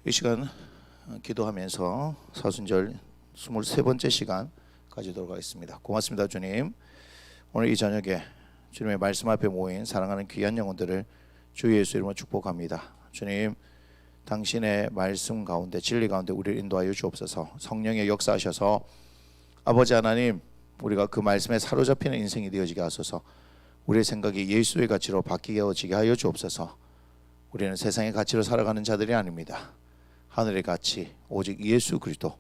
이 시간 기도하면서 사순절 23번째 시간 가지도록 하겠습니다. 고맙습니다, 주님. 오늘 이 저녁에 주님의 말씀 앞에 모인 사랑하는 귀한 영혼들을 주 예수 이름으로 축복합니다. 주님, 당신의 말씀 가운데 진리 가운데 우리를 인도하여 주옵소서. 성령의 역사하셔서 아버지 하나님, 우리가 그 말씀에 사로잡히는 인생이 되어지게 하소서. 우리의 생각이 예수의 가치로 바뀌어지게 하여 주옵소서. 우리는 세상의 가치로 살아가는 자들이 아닙니다. 하늘의 가치 오직 예수 그리스도,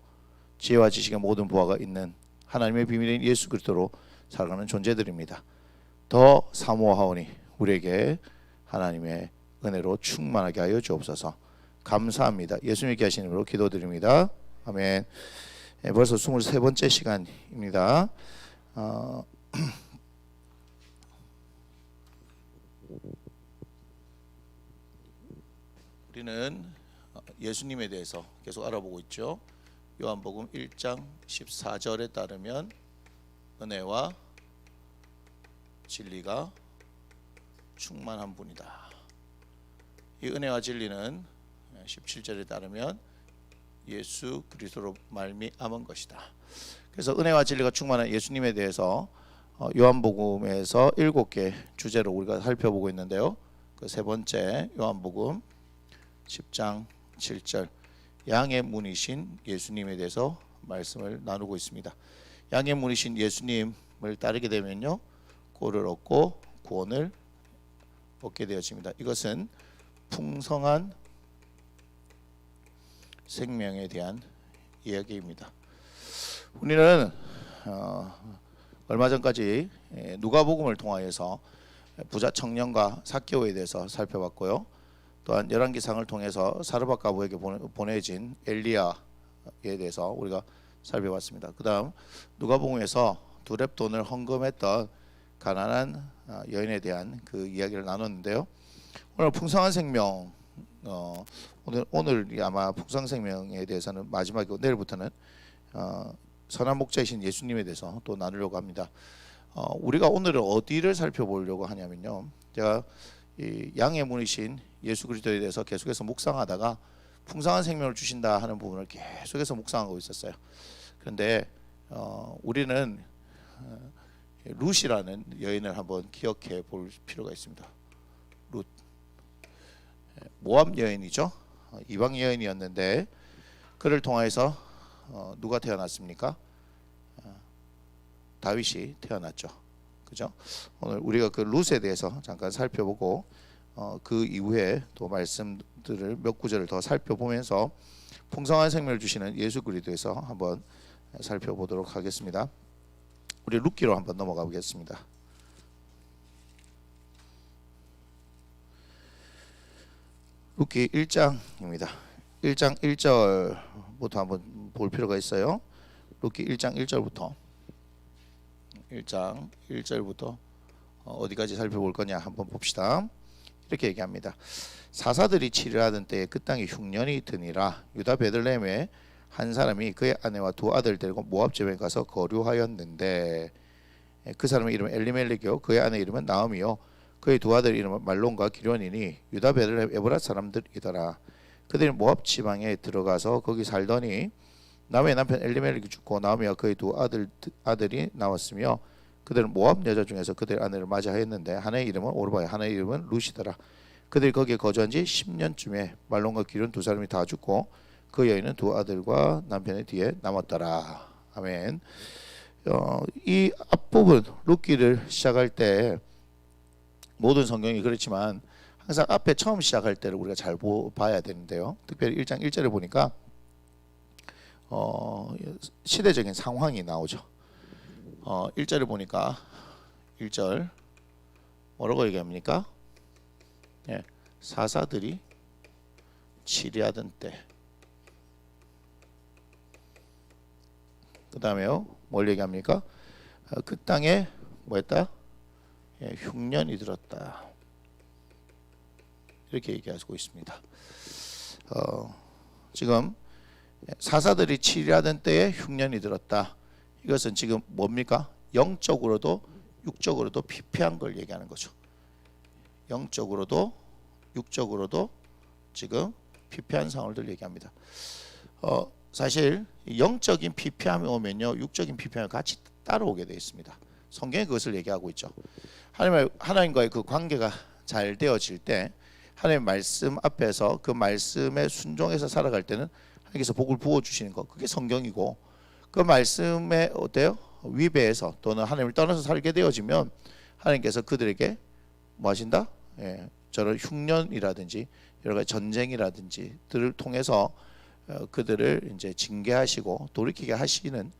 지혜와 지식의 모든 부하가 있는 하나님의 비밀인 예수 그리스도로 살아가는 존재들입니다. 더 사모하오니 우리에게 하나님의 은혜로 충만하게 하여 주옵소서. 감사합니다. 예수님께 하신 이름으로 기도드립니다. 아멘. 벌써 23번째 시간입니다. 우리는 예수님에 대해서 계속 알아보고 있죠. 요한복음 1장 14절에 따르면 은혜와 진리가 충만한 분이다. 이 은혜와 진리는 17절에 따르면 예수 그리스도로 말미암은 것이다. 그래서 은혜와 진리가 충만한 예수님에 대해서 요한복음에서 7개 주제로 우리가 살펴보고 있는데요. 그 세 번째 요한복음 10장 7절, 양의 문이신 예수님에 대해서 말씀을 나누고 있습니다. 양의 문이신 예수님을 따르게 되면요, 꼴을 얻고 구원을 얻게 되어집니다. 이것은 풍성한 생명에 대한 이야기입니다. 우리는 얼마 전까지 누가복음을 통하여서 부자 청년과 삭개오에 대해서 살펴봤고요. 또한 열왕기상을 통해서 사르밧 과부에게 보내진 엘리야에 대해서 우리가 살펴봤습니다. 그 다음 누가복음에서 두 렙돈을 헌금했던 가난한 여인에 대한 그 이야기를 나눴는데요. 오늘 풍성한 생명, 오늘이 아마 풍성한 생명에 대해서는 마지막이고, 내일부터는 선한 목자이신 예수님에 대해서 또 나누려고 합니다. 우리가 오늘은 어디를 살펴보려고 하냐면요, 제가 이 양의 문이신 예수 그리스도에 대해서 계속해서 묵상하다가 풍성한 생명을 주신다 하는 부분을 계속해서 묵상하고 있었어요. 그런데 우리는 룻이라는 여인을 한번 기억해 볼 필요가 있습니다. 룻, 모압 여인이죠. 이방 여인이었는데 그를 통해서 누가 태어났습니까? 다윗이 태어났죠. 그죠? 오늘 우리가 그 룻에 대해서 잠깐 살펴보고 그 이후에 또 말씀들을 몇 구절을 더 살펴보면서 풍성한 생명을 주시는 예수 그리스도에서 한번 살펴보도록 하겠습니다. 우리 룻기로 한번 넘어가 보겠습니다. 룻기 1장입니다. 1장 1절부터 한번 볼 필요가 있어요. 룻기 1장 1절부터 1장 1절부터 어디까지 살펴볼 거냐 한번 봅시다. 이렇게 얘기합니다. 사사들이 치료하던 때에 그 땅에 흉년이 드니라. 유다 베들레헴에 한 사람이 그의 아내와 두 아들 데리고 모압 지방에 가서 거류하였는데, 그 사람의 이름은 엘리멜렉이요 그의 아내 이름은 나음이요 그의 두 아들 이름은 말론과 기련이니 유다 베들레헴 에브라 사람들이더라. 그들이 모압 지방에 들어가서 거기 살더니 나음의 남편 엘리멜렉이 죽고 나음이와 그의 두 아들이 나왔으며, 그들은 모압 여자 중에서 그들의 아내를 맞이하였는데 하나의 이름은 오르바요 하나의 이름은 룻이더라. 그들이 거기에 거주한 지 10년쯤에 말론과 기련 두 사람이 다 죽고 그 여인은 두 아들과 남편의 뒤에 남았더라. 아멘. 이 앞부분 룻기를 시작할 때 모든 성경이 그렇지만 항상 앞에 처음 시작할 때를 우리가 잘 봐야 되는데요. 특별히 1장 1절에 보니까 시대적인 상황이 나오죠. 1절을 보니까 1절 뭐라고 얘기합니까? 사사들이 치리하던 때. 그 다음에요, 뭘 얘기합니까? 그 땅에 뭐했다? 흉년이 들었다. 이렇게 얘기하고 있습니다. 지금 사사들이 치리하던 때에 흉년이 들었다. 이것은 지금 뭡니까? 영적으로도 육적으로도 피폐한 걸 얘기하는 거죠. 영적으로도 육적으로도 지금 피폐한 상황을 얘기합니다. 사실 영적인 피폐함이 오면요, 육적인 피폐함이 같이 따라오게 되어 있습니다. 성경이 그것을 얘기하고 있죠. 하나님과의 그 관계가 잘 되어질 때, 하나님의 말씀 앞에서 그 말씀에 순종해서 살아갈 때는 하나님께서 복을 부어 주시는 것, 그게 성경이고, 그 말씀에 어때요? 위배해서 또는 하나님을 떠나서 살게 되어지면 하나님께서 그들에게 뭐 하신다? 저런 흉년이라든지 여러 가지 전쟁이라든지 들을 통해서 그들을 이제 징계하시고 돌이키게 하시는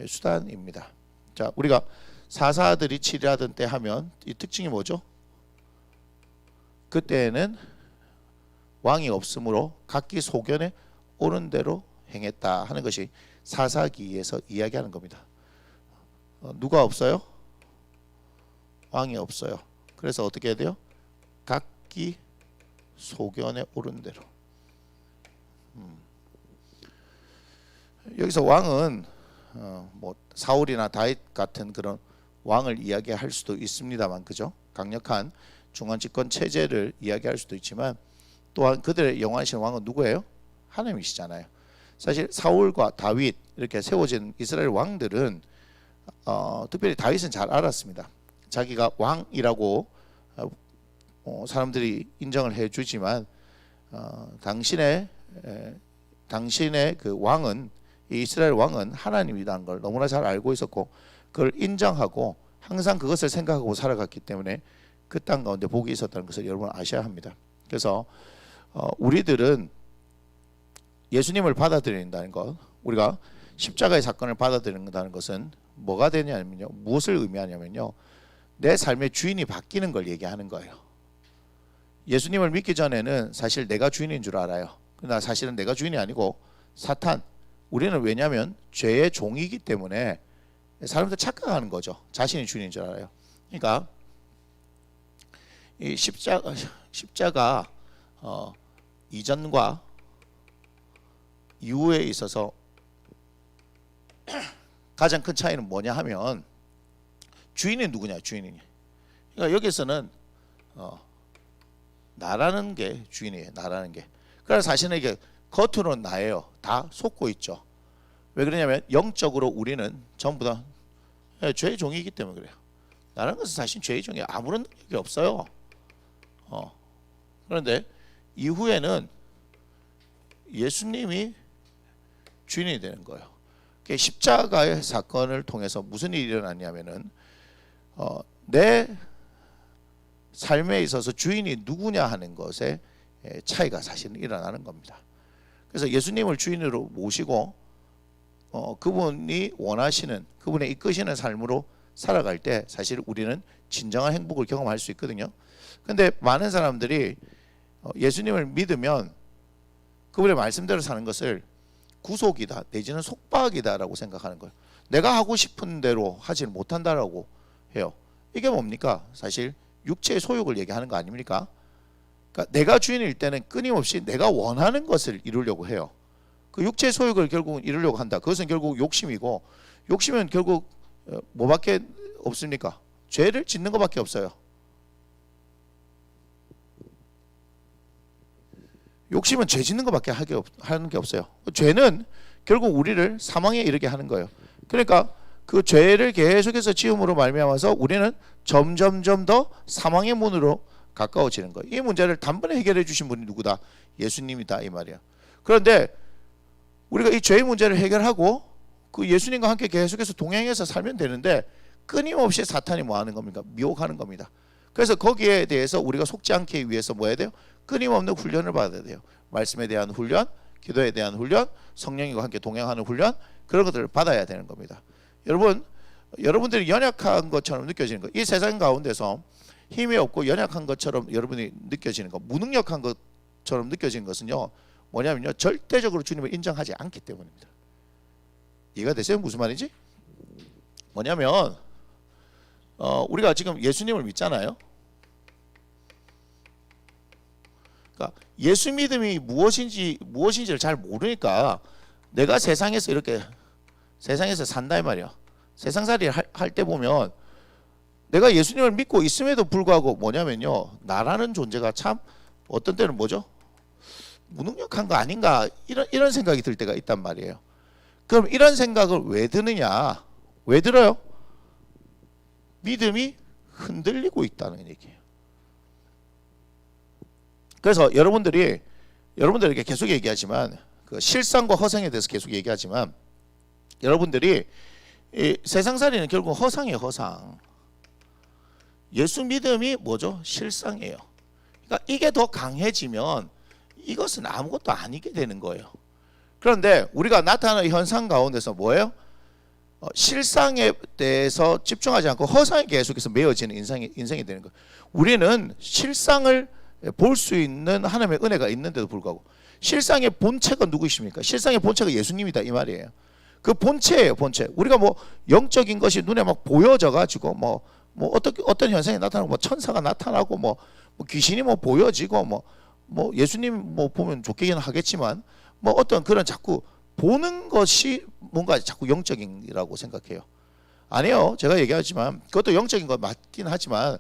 수단입니다. 자, 우리가 사사들이 치리하던 때 하면 이 특징이 뭐죠? 그때는 왕이 없으므로 각기 소견에 옳은 대로 행했다 하는 것이 사사기에서 이야기하는 겁니다. 누가 없어요? 왕이 없어요. 그래서 어떻게 해야 돼요? 각기 소견에 옳은 대로. 여기서 왕은 뭐 사울이나 다윗 같은 그런 왕을 이야기할 수도 있습니다만, 그죠? 강력한 중앙 집권 체제를 이야기할 수도 있지만, 또한 그들의 영원하신 왕은 누구예요? 하나님이시잖아요. 사실 사울과 다윗 이렇게 세워진 이스라엘 왕들은 특별히 다윗은 잘 알았습니다. 자기가 왕이라고 사람들이 인정을 해주지만 당신의 그 왕은, 이스라엘 왕은 하나님이라는 걸 너무나 잘 알고 있었고, 그걸 인정하고 항상 그것을 생각하고 살아갔기 때문에 그 땅 가운데 복이 있었다는 것을 여러분 아셔야 합니다. 그래서 우리들은 예수님을 받아들인다는 것, 우리가 십자가의 사건을 받아들인다는 것은 뭐가 되냐면요, 무엇을 의미하냐면요, 내 삶의 주인이 바뀌는 걸 얘기하는 거예요. 예수님을 믿기 전에는 사실 내가 주인인 줄 알아요. 그러나 사실은 내가 주인이 아니고 사탄, 우리는 왜냐하면 죄의 종이기 때문에 사람들 착각하는 거죠. 자신이 주인인 줄 알아요. 그러니까 이 십자가 이전과 이후에 있어서 가장 큰 차이는 뭐냐 하면, 주인이 누구냐, 주인이. 그러니까 여기서는 나라는 게 주인이에요. 나라는 게. 그래서 사실은 이게 겉으로는 나예요. 다 속고 있죠. 왜 그러냐면 영적으로 우리는 전부 다 죄의 종이기 때문에 그래요. 나라는 것은 사실 죄의 종이 아무런 능력이 없어요. 그런데 이후에는 예수님이 주인이 되는 거예요. 십자가의 사건을 통해서 무슨 일이 일어났냐면은 내 삶에 있어서 주인이 누구냐 하는 것에 차이가 사실은 일어나는 겁니다. 그래서 예수님을 주인으로 모시고 그분이 원하시는, 그분의 이끄시는 삶으로 살아갈 때 사실 우리는 진정한 행복을 경험할 수 있거든요. 근데 많은 사람들이 예수님을 믿으면 그분의 말씀대로 사는 것을 구속이다 내지는 속박이다라고 생각하는 거예요. 내가 하고 싶은 대로 하지 못한다라고 해요. 이게 뭡니까? 사실 육체의 소욕을 얘기하는 거 아닙니까? 그러니까 내가 주인일 때는 끊임없이 내가 원하는 것을 이루려고 해요. 그 육체의 소욕을 결국은 이루려고 한다. 그것은 결국 욕심이고, 욕심은 결국 뭐밖에 없습니까? 죄를 짓는 것밖에 없어요. 욕심은 죄 짓는 것밖에 하는 게 없어요. 죄는 결국 우리를 사망에 이르게 하는 거예요. 그러니까 그 죄를 계속해서 지음으로 말미암아서 우리는 점점점 더 사망의 문으로 가까워지는 거예요. 이 문제를 단번에 해결해 주신 분이 누구다? 예수님이다 이 말이야. 그런데 우리가 이 죄의 문제를 해결하고 그 예수님과 함께 계속해서 동행해서 살면 되는데, 끊임없이 사탄이 뭐 하는 겁니까? 미혹하는 겁니다. 그래서 거기에 대해서 우리가 속지 않기 위해서 뭐 해야 돼요? 끊임없는 훈련을 받아야 돼요. 말씀에 대한 훈련, 기도에 대한 훈련, 성령님과 함께 동행하는 훈련, 그런 것들을 받아야 되는 겁니다. 여러분들이 연약한 것처럼 느껴지는 거, 이 세상 가운데서 힘이 없고 연약한 것처럼 여러분이 느껴지는 거, 무능력한 것처럼 느껴지는 것은요, 뭐냐면요, 절대적으로 주님을 인정하지 않기 때문입니다. 이해가 되세요? 무슨 말인지? 뭐냐면 우리가 지금 예수님을 믿잖아요. 그러니까 예수 믿음이 무엇인지를 잘 모르니까 내가 세상에서 이렇게 세상에서 산다 이 말이야. 세상살이 할 때 보면 내가 예수님을 믿고 있음에도 불구하고 뭐냐면요, 나라는 존재가 참 어떤 때는 뭐죠? 무능력한 거 아닌가 이런 생각이 들 때가 있단 말이에요. 그럼 이런 생각을 왜 드느냐? 왜 들어요? 믿음이 흔들리고 있다는 얘기예요. 그래서 여러분들이 여러분들에게 계속 얘기하지만 그 실상과 허상에 대해서 계속 얘기하지만 여러분들이 이 세상살이는 결국 허상이에요. 허상. 예수 믿음이 뭐죠? 실상이에요. 그러니까 이게 더 강해지면 이것은 아무것도 아니게 되는 거예요. 그런데 우리가 나타나는 현상 가운데서 뭐예요? 실상에 대해서 집중하지 않고 허상에 계속해서 매어지는 인생이 되는 거예요. 우리는 실상을 볼 수 있는 하나님의 은혜가 있는데도 불구하고 실상의 본체가 누구이십니까? 실상의 본체가 예수님이다 이 말이에요. 그 본체예요, 본체. 우리가 뭐 영적인 것이 눈에 막 보여져 가지고 뭐 어떤 현상이 나타나고 뭐 천사가 나타나고 뭐 귀신이 뭐 보여지고 뭐 예수님 뭐 보면 좋게는 하겠지만 뭐 어떤 그런 자꾸 보는 것이 뭔가 자꾸 영적인이라고 생각해요. 아니에요. 제가 얘기하지만 그것도 영적인 거 맞긴 하지만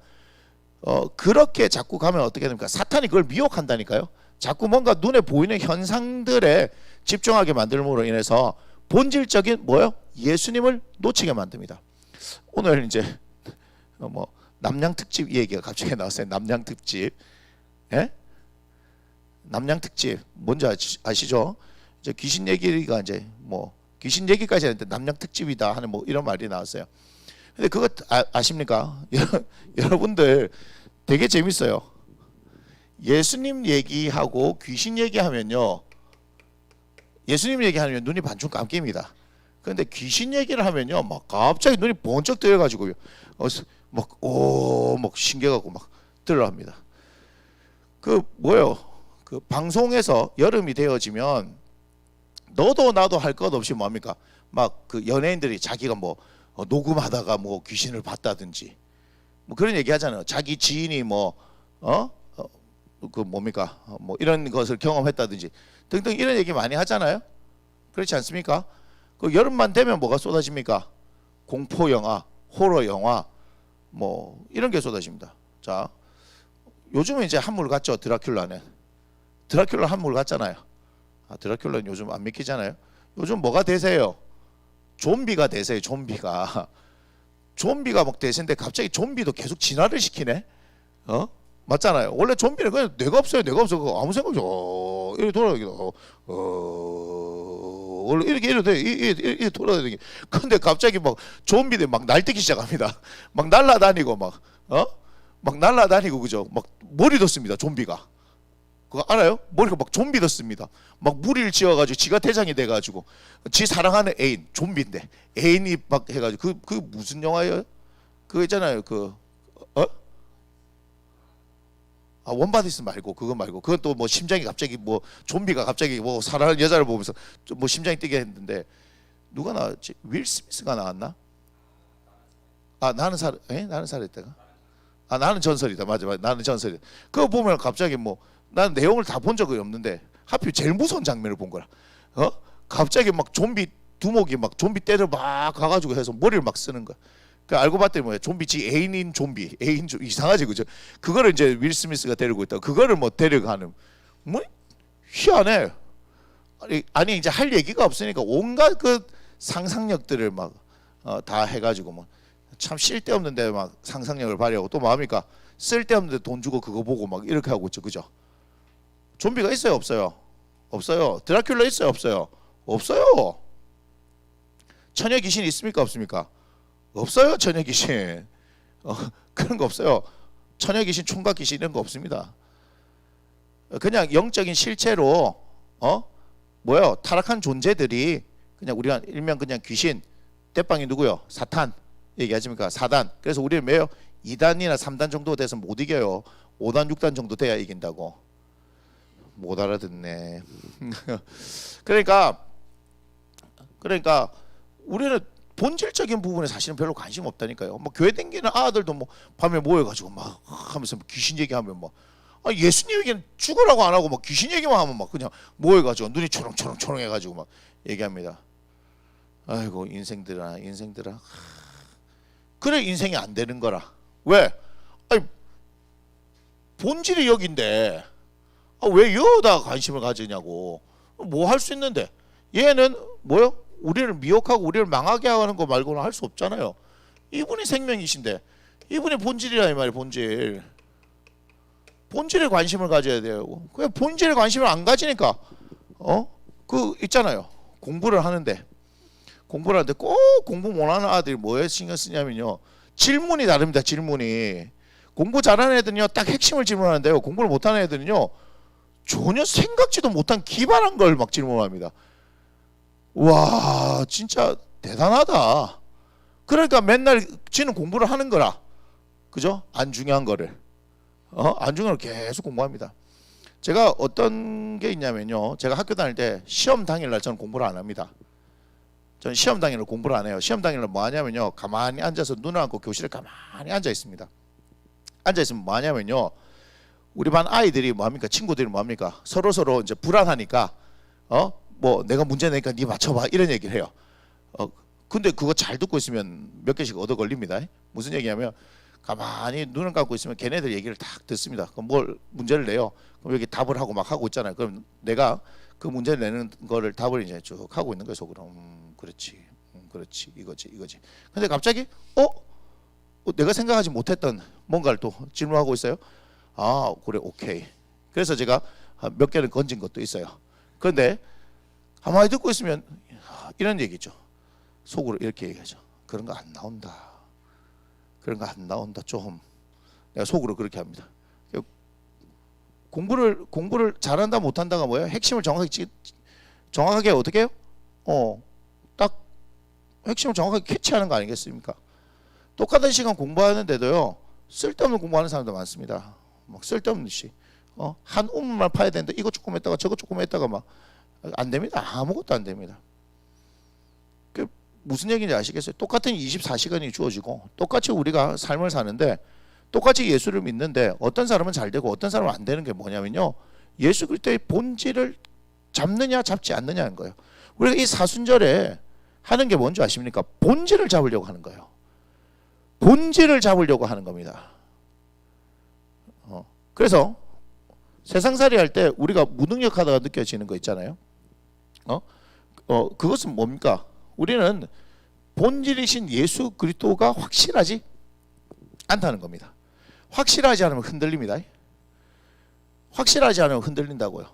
그렇게 자꾸 가면 어떻게 됩니까? 사탄이 그걸 미혹한다니까요. 자꾸 뭔가 눈에 보이는 현상들에 집중하게 만들므로 인해서 본질적인 뭐요? 예수님을 놓치게 만듭니다. 오늘 이제 뭐 남양 특집 얘기가 갑자기 나왔어요. 남양 특집. 예? 남양 특집 뭔지 아시죠? 이제 귀신 얘기가 이제 뭐 귀신 얘기까지 했는데 남양 특집이다 하는 뭐 이런 말이 나왔어요. 근데 그거 아십니까? 여러분들 되게 재밌어요. 예수님 얘기하고 귀신 얘기하면요. 예수님 얘기하면 눈이 반쯤 감깁니다. 그런데 귀신 얘기를 하면요. 막 갑자기 눈이 번쩍 뜨여가지고요. 막 신기하고 막 들어갑니다. 그 뭐예요? 그 방송에서 여름이 되어지면 너도 나도 할 것 없이 뭡니까? 막 그 연예인들이 자기가 뭐 녹음하다가 뭐 귀신을 봤다든지 뭐 그런 얘기 하잖아요. 자기 지인이 그 뭡니까? 뭐 이런 것을 경험했다든지 등등 이런 얘기 많이 하잖아요. 그렇지 않습니까? 그 여름만 되면 뭐가 쏟아집니까? 공포 영화, 호러 영화 뭐 이런 게 쏟아집니다. 자, 요즘은 이제 한물 같죠. 드라큘라는 한물 같잖아요. 드라큘라는 요즘 안 믿기잖아요. 요즘 뭐가 대세예요? 좀비가 대세예요. 좀비가 막 대세인데 갑자기 좀비도 계속 진화를 시키네. 맞잖아요. 원래 좀비는 그냥 뇌가 없어요. 그거 아무 생각이 이렇게 돌아다니고 원래 이렇게 돌아다니기. 근데 갑자기 막 좀비들 막 날뛰기 시작합니다. 막 날아다니고 막 날아다니고 그죠? 막 머리도 씁니다. 좀비가. 그거 알아요? 머리가 막 좀비도 씁니다. 막 무리를 지어가지고 지가 대장이 돼가지고 지 사랑하는 애인 좀비인데 애인이 막 해가지고 그 무슨 영화예요? 그거 있잖아요. 원바디스 말고 그거 말고 그건 또 뭐 심장이 갑자기 뭐 좀비가 갑자기 뭐 사랑하는 여자를 보면서 뭐 심장이 뛰게 했는데 누가 나왔지? 윌 스미스가 나왔나? 나는 살했다가 나는 전설이다. 맞아. 나는 전설이다. 그거 보면 갑자기 뭐 나는 내용을 다 본 적이 없는데 하필 제일 무서운 장면을 본 거라. 갑자기 막 좀비 두목이 막 좀비 때려 막 가가지고 해서 머리를 막 쓰는 거야. 그 알고 봤더니 뭐야? 좀비 지 애인인 좀비. 이상하지 그죠? 그거를 이제 윌 스미스가 데리고 있다. 그거를 뭐 데려가는 뭐 희한해. 아니 이제 할 얘기가 없으니까 온갖 그 상상력들을 막 다 해가지고 뭐 참 쓸데없는데 막 상상력을 발휘하고 또 뭐합니까? 쓸데없는데 돈 주고 그거 보고 막 이렇게 하고 있죠. 그죠? 좀비가 있어요? 없어요? 없어요. 드라큘라 있어요? 없어요? 없어요. 처녀 귀신이 있습니까? 없습니까? 없어요. 처녀 귀신. 그런 거 없어요. 처녀 귀신, 총각 귀신 이런 거 없습니다. 그냥 영적인 실체로 뭐요? 타락한 존재들이 그냥 우리가 일명 그냥 귀신, 떼빵이 누구요? 사탄 얘기하십니까? 사단. 그래서 우리는 매요 2단이나 3단 정도 돼서 못 이겨요. 5단, 6단 정도 돼야 이긴다고. 못 알아듣네. 그러니까 우리는 본질적인 부분에 사실은 별로 관심 없다니까요. 뭐 교회 댕기는 아들도 뭐 밤에 모여가지고 막 하면서 귀신 얘기하면 뭐 예수님 얘기는 죽으라고 안 하고 막 귀신 얘기만 하면 막 그냥 모여가지고 눈이 초롱초롱 해가지고 막 얘기합니다. 아이고 인생들아. 그래 인생이 안 되는 거라. 왜? 본질이 여긴데 왜 여기다 관심을 가지냐고. 뭐 할 수 있는데. 얘는 뭐요? 우리를 미혹하고 우리를 망하게 하는 거 말고는 할 수 없잖아요. 이분이 생명이신데, 이분이 본질이라 이 말이에요. 본질. 본질에 관심을 가져야 돼요. 그냥 본질에 관심을 안 가지니까 그 있잖아요. 공부를 하는데 꼭 공부 못하는 아들이 뭐에 신경 쓰냐면요. 질문이 다릅니다. 질문이. 공부 잘하는 애들은요 딱 핵심을 질문하는데요. 공부를 못하는 애들은요 전혀 생각지도 못한 기발한 걸 막 질문합니다. 와 진짜 대단하다. 그러니까 맨날 지는 공부를 하는 거라. 그죠? 안 중요한 거를. 안 중요한 걸 계속 공부합니다. 제가 어떤 게 있냐면요. 제가 학교 다닐 때 시험 당일날 저는 공부를 안 합니다. 저는 시험 당일날 공부를 안 해요. 시험 당일날 뭐 하냐면요. 가만히 앉아서 눈을 감고 교실에 가만히 앉아 있습니다. 앉아 있으면 뭐 하냐면요. 우리 반 아이들이 뭐합니까? 친구들이 뭐합니까? 서로 이제 불안하니까 뭐 내가 문제 내니까 네 맞춰봐 이런 얘기를 해요. 근데 그거 잘 듣고 있으면 몇 개씩 얻어 걸립니다. 무슨 얘기냐면 가만히 눈을 감고 있으면 걔네들 얘기를 딱 듣습니다. 그럼 뭘 문제를 내요. 그럼 여기 답을 하고 막 하고 있잖아요. 그럼 내가 그 문제를 내는 거를 답을 이제 쭉 하고 있는 거예요. 속으로. 그렇지. 그렇지. 이거지. 근데 갑자기 내가 생각하지 못했던 뭔가를 또 질문하고 있어요. 그래 오케이. 그래서 제가 몇 개를 건진 것도 있어요. 그런데 가만히 듣고 있으면 이런 얘기죠. 속으로 이렇게 얘기하죠. 그런 거 안 나온다. 좀. 내가 속으로 그렇게 합니다. 공부를 잘한다 못한다가 뭐예요? 핵심을 정확하게 어떻게 해요? 딱 핵심을 정확하게 캐치하는 거 아니겠습니까? 똑같은 시간 공부하는데도요 쓸데없는 공부하는 사람도 많습니다. 막 쓸데없는 시. 한 우문만 파야 되는데 이거 조금 했다가 저거 조금 했다가 막 안 됩니다. 아무것도 안 됩니다. 그 무슨 얘기인지 아시겠어요? 똑같은 24시간이 주어지고 똑같이 우리가 삶을 사는데 똑같이 예수를 믿는데 어떤 사람은 잘 되고 어떤 사람은 안 되는 게 뭐냐면요. 예수 그리스도의 본질을 잡느냐 잡지 않느냐는 거예요. 우리가 이 사순절에 하는 게 뭔지 아십니까? 본질을 잡으려고 하는 거예요. 본질을 잡으려고 하는 겁니다. 그래서 세상살이 할 때 우리가 무능력하다가 느껴지는 거 있잖아요. 그것은 뭡니까? 우리는 본질이신 예수 그리스도가 확실하지 않다는 겁니다. 확실하지 않으면 흔들립니다. 확실하지 않으면 흔들린다고요.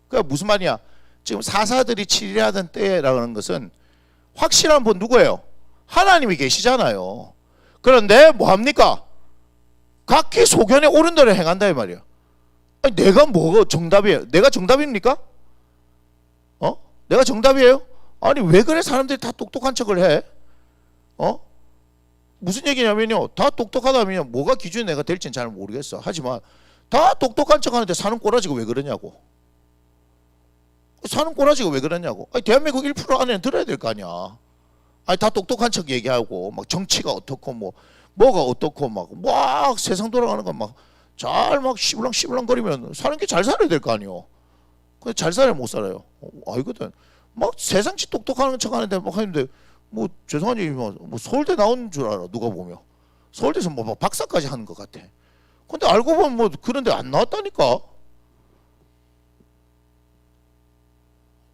그러니까 무슨 말이야? 지금 사사들이 치리하던 때라는 것은 확실한 분 누구예요? 하나님이 계시잖아요. 그런데 뭐합니까? 각기 소견에 옳은 대로 행한다 이 말이야. 아니, 내가 뭐가 정답이에요? 내가 정답입니까? 내가 정답이에요? 아니 왜 그래 사람들이 다 똑똑한 척을 해? 무슨 얘기냐면요. 다 똑똑하다면 뭐가 기준이 내가 될지는 잘 모르겠어. 하지만 다 똑똑한 척 하는데 사는 꼬라지가 왜 그러냐고. 사는 꼬라지가 왜 그러냐고. 아니, 대한민국 1% 안에는 들어야 될 거 아니야. 아니 다 똑똑한 척 얘기하고 막 정치가 어떻고 뭐가 어떻고 막 세상 돌아가는 거 막 잘 막 시블렁 거리면 사는 게 잘 살아야 될 거 아니요. 근데 잘 살아야 못 살아요. 아이거든. 막 세상치 똑똑한 척 하는데 막 하는데 뭐 죄송한 얘기지만 뭐 서울대 나온 줄 알아 누가 보면. 서울대에서 뭐 박사까지 하는 것 같아. 근데 알고 보면 뭐 그런데 안 나왔다니까.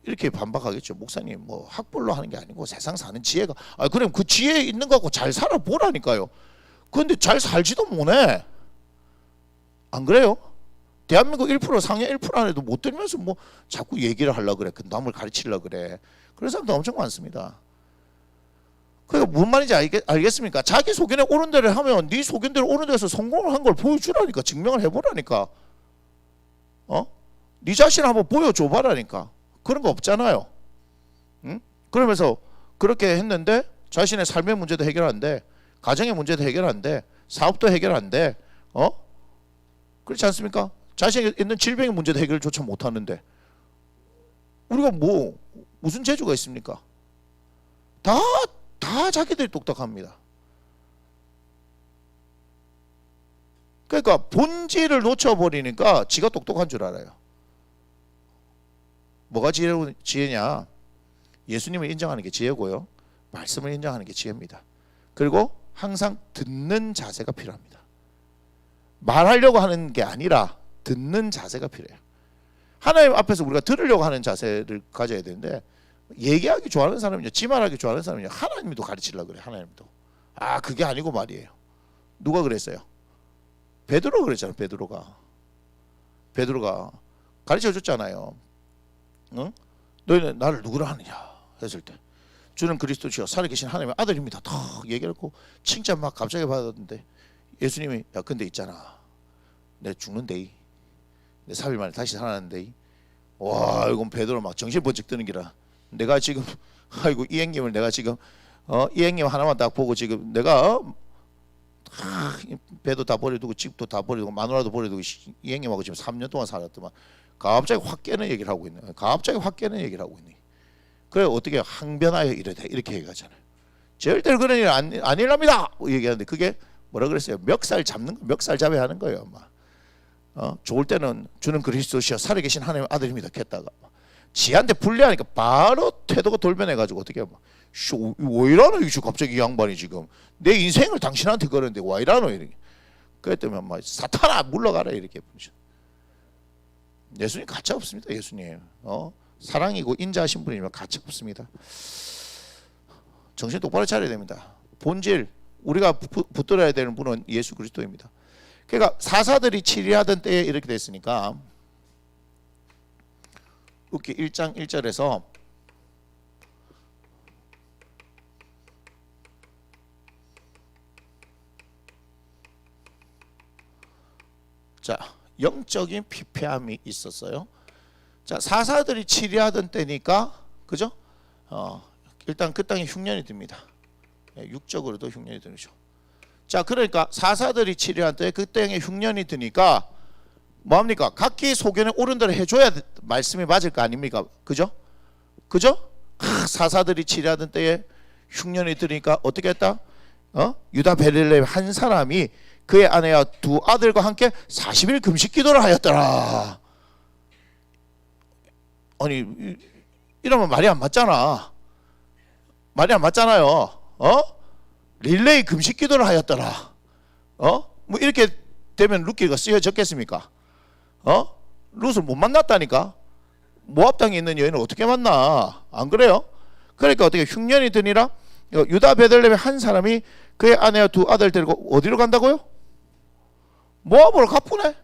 이렇게 반박하겠죠. 목사님 뭐 학벌로 하는 게 아니고 세상 사는 지혜가 그럼 그 지혜 있는 거 갖고 잘 살아보라니까요. 근데 잘 살지도 못해. 안 그래요? 대한민국 1% 상해 1% 안에도 못 들면서 뭐 자꾸 얘기를 하려고 그래. 남을 가르치려고 그래. 그런 사람도 엄청 많습니다. 그러니까 무슨 말인지 알겠습니까? 자기 소견에 옳은 대로 하면 네 소견대로 옳은 데서 성공을 한 걸 보여주라니까. 증명을 해보라니까. 네 자신을 한번 보여줘봐라니까. 그런 거 없잖아요. 응? 그러면서 그렇게 했는데 자신의 삶의 문제도 해결 안 돼. 가정의 문제도 해결 안 돼. 사업도 해결 안 돼. 그렇지 않습니까? 자신이 있는 질병의 문제도 해결조차 못 하는데 우리가 무슨 재주가 있습니까? 다 자기들이 똑똑합니다. 그러니까 본질을 놓쳐버리니까 지가 똑똑한 줄 알아요. 뭐가 지혜냐? 예수님을 인정하는 게 지혜고요. 말씀을 인정하는 게 지혜입니다. 그리고 항상 듣는 자세가 필요합니다. 말하려고 하는 게 아니라 듣는 자세가 필요해요. 하나님 앞에서 우리가 들으려고 하는 자세를 가져야 되는데, 얘기하기 좋아하는 사람은요, 지 말하기 좋아하는 사람은요, 하나님도 가르치려고 그래. 하나님도. 아, 그게 아니고 말이에요. 누가 그랬어요? 베드로가 그랬잖아요. 베드로가 가르쳐 줬잖아요. 응? 너희는 나를 누구라 하느냐 했을 때, 주는 그리스도시요 살아계신 하나님의 아들입니다. 탁 얘기했고 칭찬 막 갑자기 받았는데, 예수님이 야 근데 있잖아, 내 죽는데, 내 3일 만에 다시 살아났는데, 와 이건 베드로 막 정신 번쩍 드는 기라. 내가 지금 아이고 이 형님을 내가 지금 이 형님 하나만 딱 보고 지금 내가 배도 다 버려두고 집도 다 버려두고 마누라도 버려두고 이 형님하고 지금 3년 동안 살았더만 갑자기 확 깨는 얘기를 하고 있네. 갑자기 확 깨는 얘기를 하고 있네. 그래 어떻게 항변하여 이르되 이렇게 얘기하잖아요. 절대로 그런 일 안 일납니다 얘기하는데, 그게 뭐라 그랬어요? 멱살 잡아야 하는 거예요. 좋을 때는 주는 그리스도시여 살아계신 하나님의 아들입니다 했다가 지한테 불리하니까 바로 태도가 돌변해가지고 어떻게 왜 이러노 이거 갑자기 이 양반이 지금 내 인생을 당신한테 걸었는데 왜 이러노 이렇게. 그랬더니 사탄아 물러가라 이렇게 부르죠. 예수님 가차 없습니다. 예수님 사랑이고 인자하신 분이면 가차 없습니다. 정신 똑바로 차려야 됩니다. 본질 우리가 붙들어야 되는 분은 예수 그리스도입니다. 그러니까 사사들이 치리하던 때에 이렇게 됐으니까, 이렇게 1장 1절에서 자 영적인 피폐함이 있었어요. 자 사사들이 치리하던 때니까 그죠? 일단 그 땅에 흉년이 듭니다. 육적으로도 흉년이 드죠. 자 그러니까 사사들이 치리할 때 그 땅에 흉년이 드니까 뭐합니까? 각기 소견에 옳은 대로 해줘야 말씀이 맞을 거 아닙니까? 그죠? 사사들이 치리하던 때에 흉년이 드니까 어떻게 했다? 유다 베들레헴 한 사람이 그의 아내와 두 아들과 함께 40일 금식 기도를 하였더라. 아니 이러면 말이 안 맞잖아. 말이 안 맞잖아요. 릴레이 금식 기도를 하였더라. 뭐 이렇게 되면 룻기가 쓰여졌겠습니까? 룻을 못 만났다니까. 모압 땅에 있는 여인을 어떻게 만나? 안 그래요? 그러니까 어떻게 흉년이 드니라 유다 베들레헴의 한 사람이 그의 아내와 두 아들 데리고 어디로 간다고요? 모압으로 가쁘네.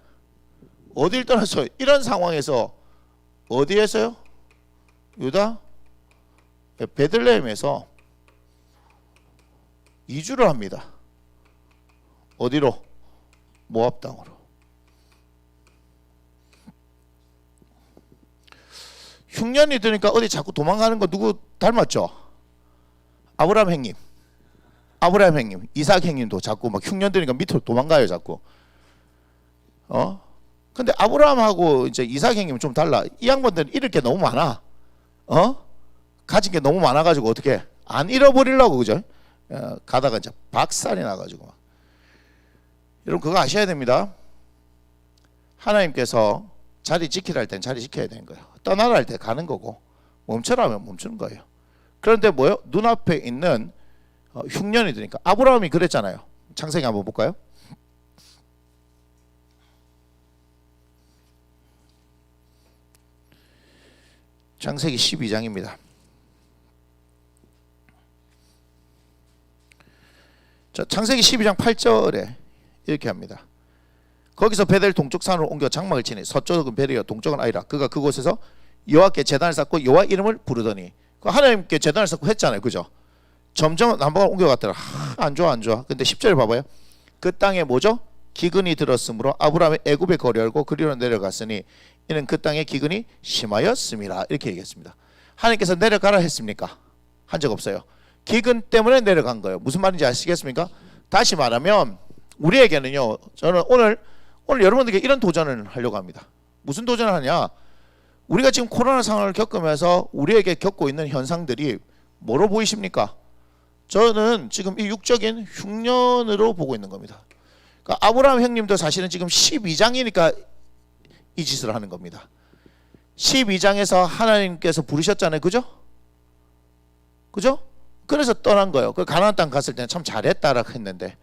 어디를 떠났어요? 이런 상황에서 어디에서요? 유다 베들레헴에서 이주를 합니다. 어디로? 모압 땅으로. 흉년이 드니까 어디 자꾸 도망가는 거 누구 닮았죠? 아브라함 형님, 이삭 형님도 자꾸 막 흉년 드니까 밑으로 도망가요 자꾸. 근데 아브라함하고 이제 이삭 형님은 좀 달라. 이 양반들은 잃을 게 너무 많아. 가진 게 너무 많아가지고 어떻게 안 잃어버리려고 그죠? 가다가 이제 박살이 나가지고 막. 여러분 그거 아셔야 됩니다. 하나님께서 자리 지키라 할 땐 자리 지켜야 되는 거예요. 떠나라 할 때 가는 거고, 멈춰라 하면 멈추는 거예요. 그런데 뭐요? 눈앞에 있는 흉년이 드니까 아브라함이 그랬잖아요. 창세기 한번 볼까요? 창세기 12장입니다. 자, 창세기 12장 8절에 이렇게 합니다. 거기서 베델 동쪽 산으로 옮겨 장막을 치니 서쪽은 베델이요 동쪽은 아이라. 그가 그곳에서 여호와께 제단을 쌓고 여호와 이름을 부르더니, 하나님께 제단을 쌓고 했잖아요. 그죠? 점점 남방을 옮겨갔더라. 안 좋아. 근데 10절 봐봐요. 그 땅에 뭐죠? 기근이 들었으므로 아브라함이 애굽의 거리 알고 그리로 내려갔으니 이는 그 땅에 기근이 심하였음이라. 이렇게 얘기했습니다. 하나님께서 내려가라 했습니까? 한 적 없어요. 기근 때문에 내려간 거예요. 무슨 말인지 아시겠습니까? 다시 말하면 우리에게는요, 저는 오늘 여러분들에게 이런 도전을 하려고 합니다. 무슨 도전을 하냐? 우리가 지금 코로나 상황을 겪으면서 우리에게 겪고 있는 현상들이 뭐로 보이십니까? 저는 지금 이 육적인 흉년으로 보고 있는 겁니다. 그러니까 아브라함 형님도 사실은 지금 12장이니까 이 짓을 하는 겁니다. 12장에서 하나님께서 부르셨잖아요. 그죠? 그래서 떠난 거예요. 그 가나안 땅 갔을 때는 참 잘했다라고 했는데,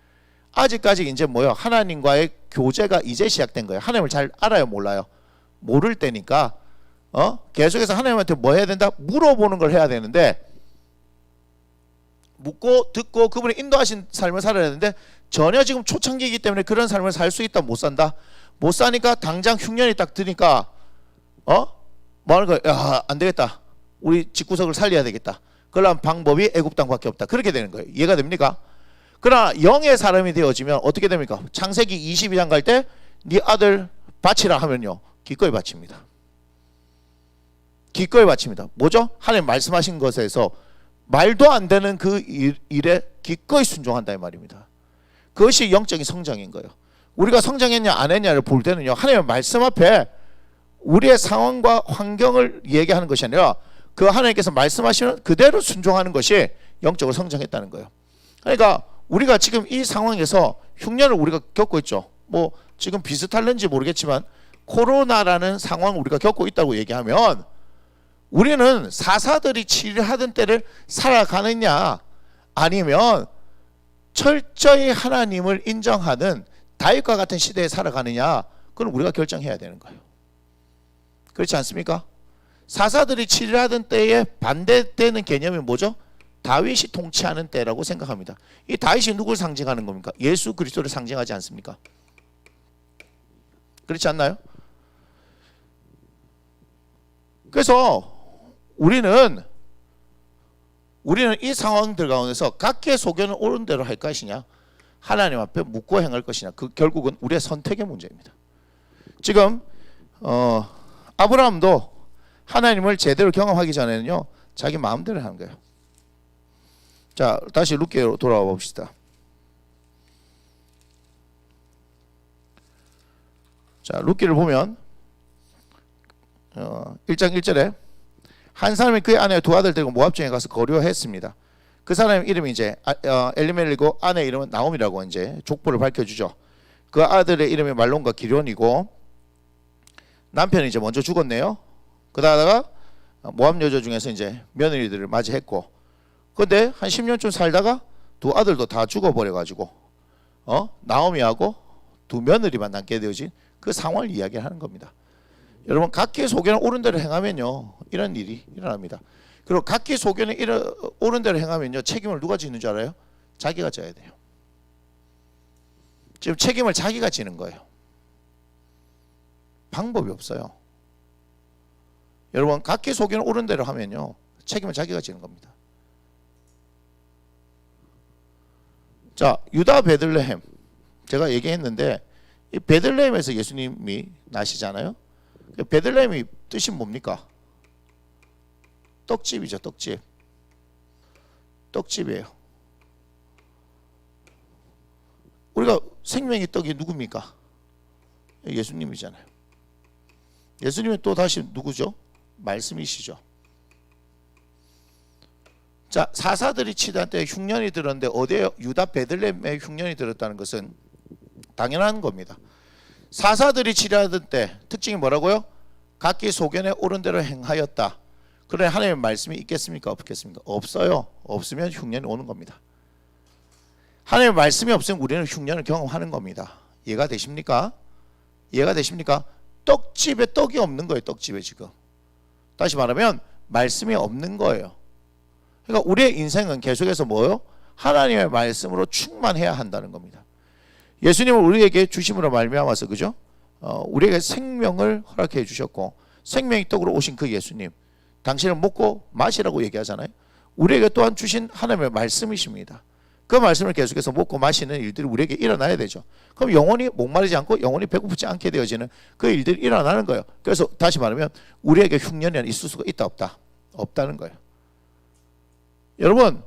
아직까지 이제 뭐요? 하나님과의 교제가 이제 시작된 거예요. 하나님을 잘 알아요, 몰라요? 모를 때니까 계속해서 하나님한테 뭐 해야 된다? 물어보는 걸 해야 되는데, 묻고 듣고 그분이 인도하신 삶을 살아야 되는데 전혀 지금 초창기이기 때문에 그런 삶을 살 수 있다 못 산다? 못 사니까 당장 흉년이 딱 드니까 뭐 하는 거야? 야, 안 되겠다. 우리 집구석을 살려야 되겠다. 그러려면 방법이 애굽 땅밖에 없다. 그렇게 되는 거예요. 이해가 됩니까? 그러나 영의 사람이 되어지면 어떻게 됩니까? 창세기 22장 갈 때 네 아들 바치라 하면요, 기꺼이 바칩니다. 기꺼이 바칩니다. 뭐죠? 하나님 말씀하신 것에서 말도 안 되는 그 일에 기꺼이 순종한다 이 말입니다. 그것이 영적인 성장인 거예요. 우리가 성장했냐 안 했냐를 볼 때는요, 하나님의 말씀 앞에 우리의 상황과 환경을 얘기하는 것이 아니라 그 하나님께서 말씀하시는 그대로 순종하는 것이 영적으로 성장했다는 거예요. 그러니까 우리가 지금 이 상황에서 흉년을 우리가 겪고 있죠. 뭐 지금 비슷할는지 모르겠지만 코로나라는 상황을 우리가 겪고 있다고 얘기하면 우리는 사사들이 치료하던 때를 살아가느냐, 아니면 철저히 하나님을 인정하는 다윗과 같은 시대에 살아가느냐, 그건 우리가 결정해야 되는 거예요. 그렇지 않습니까? 사사들이 치료하던 때에 반대되는 개념이 뭐죠? 다윗이 통치하는 때라고 생각합니다. 이 다윗이 누구를 상징하는 겁니까? 예수 그리스도를 상징하지 않습니까? 그렇지 않나요? 그래서 우리는 이 상황들 가운데서 각기의 소견을 옳은 대로 할 것이냐, 하나님 앞에 묻고 행할 것이냐, 그 결국은 우리의 선택의 문제입니다. 지금 아브라함도 하나님을 제대로 경험하기 전에는요, 자기 마음대로 하는 거예요. 자, 다시 룻기로 돌아와 봅시다. 자, 룻기를 보면 1장 1절에 한 사람이 그의 아내와 두 아들 데리고 모압 중에 가서 거류했습니다. 그 사람 이름이 이제 엘리멜리고 아내 이름은 나옴이라고 이제 족보를 밝혀주죠. 그 아들의 이름이 말론과 기련이고 남편이 이제 먼저 죽었네요. 그러다가 모압 여자 중에서 이제 며느리들을 맞이했고, 그런데 한 10년쯤 살다가 두 아들도 다 죽어버려가지고 나오미하고 두 며느리만 남게 되어진 그 상황을 이야기하는 겁니다. 여러분, 각기 소견을 옳은 대로 행하면요, 이런 일이 일어납니다. 그리고 각기 소견을 옳은 대로 행하면요, 책임을 누가 지는 줄 알아요? 자기가 져야 돼요. 지금 책임을 자기가 지는 거예요. 방법이 없어요. 여러분, 각기 소견을 옳은 대로 하면요, 책임을 자기가 지는 겁니다. 자, 유다 베들레헴, 제가 얘기했는데 이 베들레헴에서 예수님이 나시잖아요. 베들레헴이 뜻이 뭡니까? 떡집이죠. 떡집. 떡집이에요. 우리가 생명의 떡이 누굽니까? 예수님이잖아요. 예수님은 또 다시 누구죠? 말씀이시죠. 자, 사사들이 치던 때 흉년이 들었는데 어디에 유다 베들레헴에 흉년이 들었다는 것은 당연한 겁니다. 사사들이 치료하던 때 특징이 뭐라고요? 각기 소견에 옳은 대로 행하였다. 그러나 하나님의 말씀이 있겠습니까? 없겠습니까? 없어요. 없으면 흉년이 오는 겁니다. 하나님의 말씀이 없으면 우리는 흉년을 경험하는 겁니다. 이해가 되십니까? 이해가 되십니까? 떡집에 떡이 없는 거예요. 떡집에 지금. 다시 말하면 말씀이 없는 거예요. 그러니까 우리의 인생은 계속해서 뭐요? 하나님의 말씀으로 충만해야 한다는 겁니다. 예수님은 우리에게 주심으로 말미암아서, 그죠? 우리에게 생명을 허락해 주셨고, 생명의 떡으로 오신 그 예수님, 당신을 먹고 마시라고 얘기하잖아요. 우리에게 또한 주신 하나님의 말씀이십니다. 그 말씀을 계속해서 먹고 마시는 일들이 우리에게 일어나야 되죠. 그럼 영원히 목마르지 않고 영원히 배고프지 않게 되어지는 그 일들이 일어나는 거예요. 그래서 다시 말하면 우리에게 흉년이 있을 수가 있다 없다? 없다는 거예요. 여러분,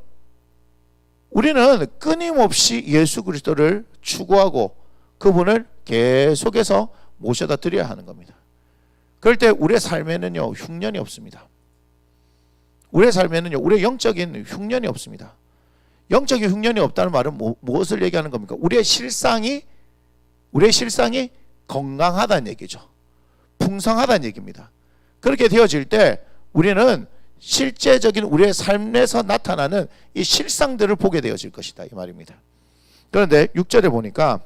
우리는 끊임없이 예수 그리스도를 추구하고 그분을 계속해서 모셔다 드려야 하는 겁니다. 그럴 때 우리의 삶에는요, 흉년이 없습니다. 우리의 삶에는요, 우리의 영적인 흉년이 없습니다. 영적인 흉년이 없다는 말은 무엇을 얘기하는 겁니까? 우리의 실상이 건강하다는 얘기죠. 풍성하다는 얘기입니다. 그렇게 되어질 때 우리는 실제적인 우리의 삶에서 나타나는 이 실상들을 보게 되어질 것이다, 이 말입니다. 그런데 6절에 보니까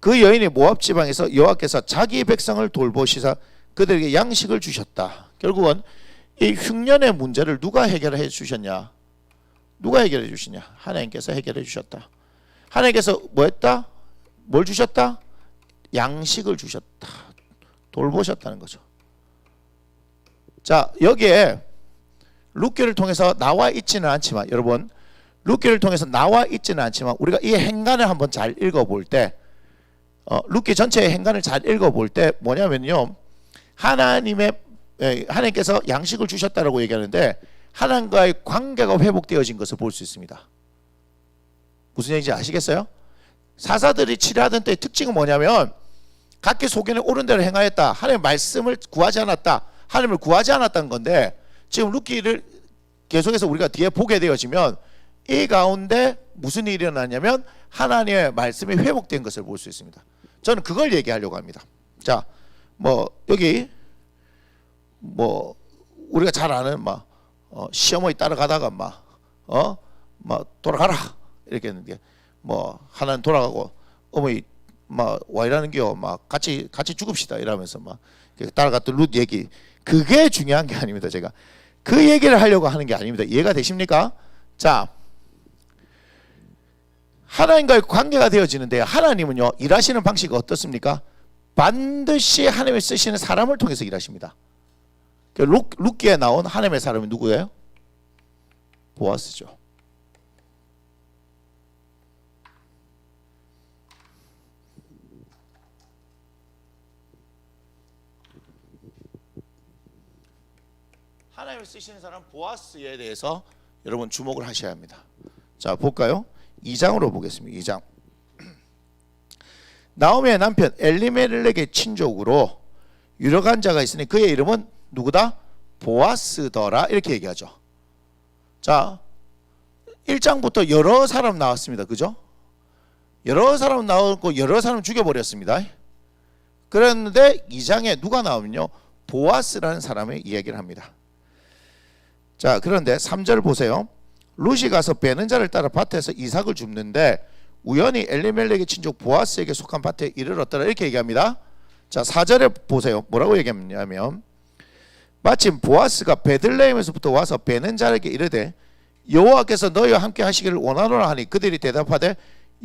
그 여인이 모압 지방에서 여호와께서 자기 백성을 돌보시사 그들에게 양식을 주셨다. 결국은 이 흉년의 문제를 누가 해결해 주셨냐? 누가 해결해 주시냐? 하나님께서 해결해 주셨다. 하나님께서 뭐 했다? 뭘 주셨다? 양식을 주셨다. 돌보셨다는 거죠. 자, 여기에 룻기를 통해서 나와 있지는 않지만, 여러분, 룻기를 통해서 나와 있지는 않지만 우리가 이 행간을 한번 잘 읽어볼 때, 룻기 전체의 행간을 잘 읽어볼 때 뭐냐면요, 하나님께서 양식을 주셨다라고 얘기하는데 하나님과의 관계가 회복되어진 것을 볼 수 있습니다. 무슨 얘기인지 아시겠어요? 사사들이 치료하던 때의 특징은 뭐냐면 각기 소견에 옳은 대로 행하였다. 하나님의 말씀을 구하지 않았다. 하나님을 구하지 않았다는 건데, 지금 룻기를 계속해서 우리가 뒤에 보게 되어지면 이 가운데 무슨 일이 일어나냐면 하나님의 말씀이 회복된 것을 볼 수 있습니다. 저는 그걸 얘기하려고 합니다. 자, 뭐 여기 뭐 우리가 잘 아는 시어머니 따라가다가 막 돌아가라 이렇게 했는데, 뭐 하나는 돌아가고 어머니 와 이러는겨 막 같이 죽읍시다 이러면서 막 따라갔던 룻 얘기, 그게 중요한 게 아닙니다. 제가 그 얘기를 하려고 하는 게 아닙니다. 이해가 되십니까? 자, 하나님과의 관계가 되어지는데 하나님은요 일하시는 방식이 어떻습니까? 반드시 하나님이 쓰시는 사람을 통해서 일하십니다. 룻기에 나온 하나님의 사람이 누구예요? 보아스죠. 하나님이 쓰시는 사람 보아스에 대해서 여러분 주목을 하셔야 합니다. 자, 볼까요? 2장으로 보겠습니다. 2장. 나오미의 남편 엘리멜렉의 친족으로 유력한 자가 있으니 그의 이름은 누구다? 보아스더라. 이렇게 얘기하죠. 자, 1장부터 여러 사람 나왔습니다. 그죠? 여러 사람 나오고 여러 사람 죽여버렸습니다. 그랬는데 2장에 누가 나오면요, 보아스라는 사람의 이야기를 합니다. 자, 그런데 3절 보세요. 룻이 가서 베는 자를 따라 밭에서 이삭을 줍는데 우연히 엘리멜렉의 친족 보아스에게 속한 밭에 이르렀더라. 이렇게 얘기합니다. 자, 4절에 보세요. 뭐라고 얘기하냐면 마침 보아스가 베들레헴에서부터 와서 베는 자에게 이르되 여호와께서 너희와 함께 하시기를 원하노라 하니 그들이 대답하되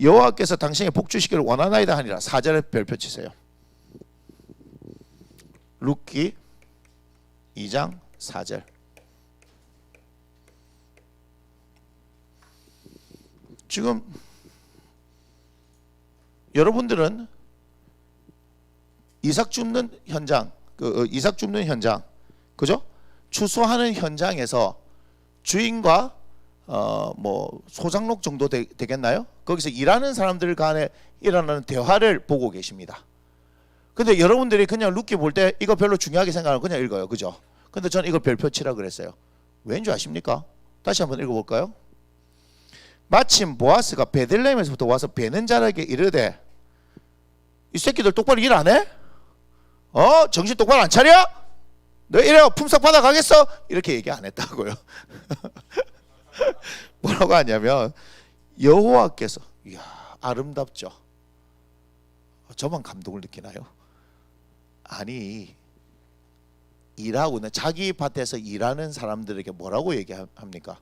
여호와께서 당신에게 복 주시기를 원하나이다 하니라. 4절에 별표 치세요. 룻기 2장 4절. 지금 여러분들은 이삭 줍는 현장, 그죠? 추수하는 현장에서 주인과 뭐 소장록 정도 되겠나요? 거기서 일하는 사람들 간에 일어나는 대화를 보고 계십니다. 근데 여러분들이 그냥 룻기 볼 때 이거 별로 중요하게 생각하면 그냥 읽어요, 그죠? 근데 저는 이걸 별표 치라 그랬어요. 왠지 아십니까? 다시 한번 읽어볼까요? 마침 보아스가 베들레헴에서부터 와서 베는 자에게 이르되 이 새끼들 똑바로 일 안 해? 정신 똑바로 안 차려? 너 이래 품삯 받아 가겠어? 이렇게 얘기 안 했다고요. 뭐라고 하냐면 여호와께서, 이야 아름답죠. 저만 감동을 느끼나요? 아니, 일하고 있는 자기 밭에서 일하는 사람들에게 뭐라고 얘기합니까?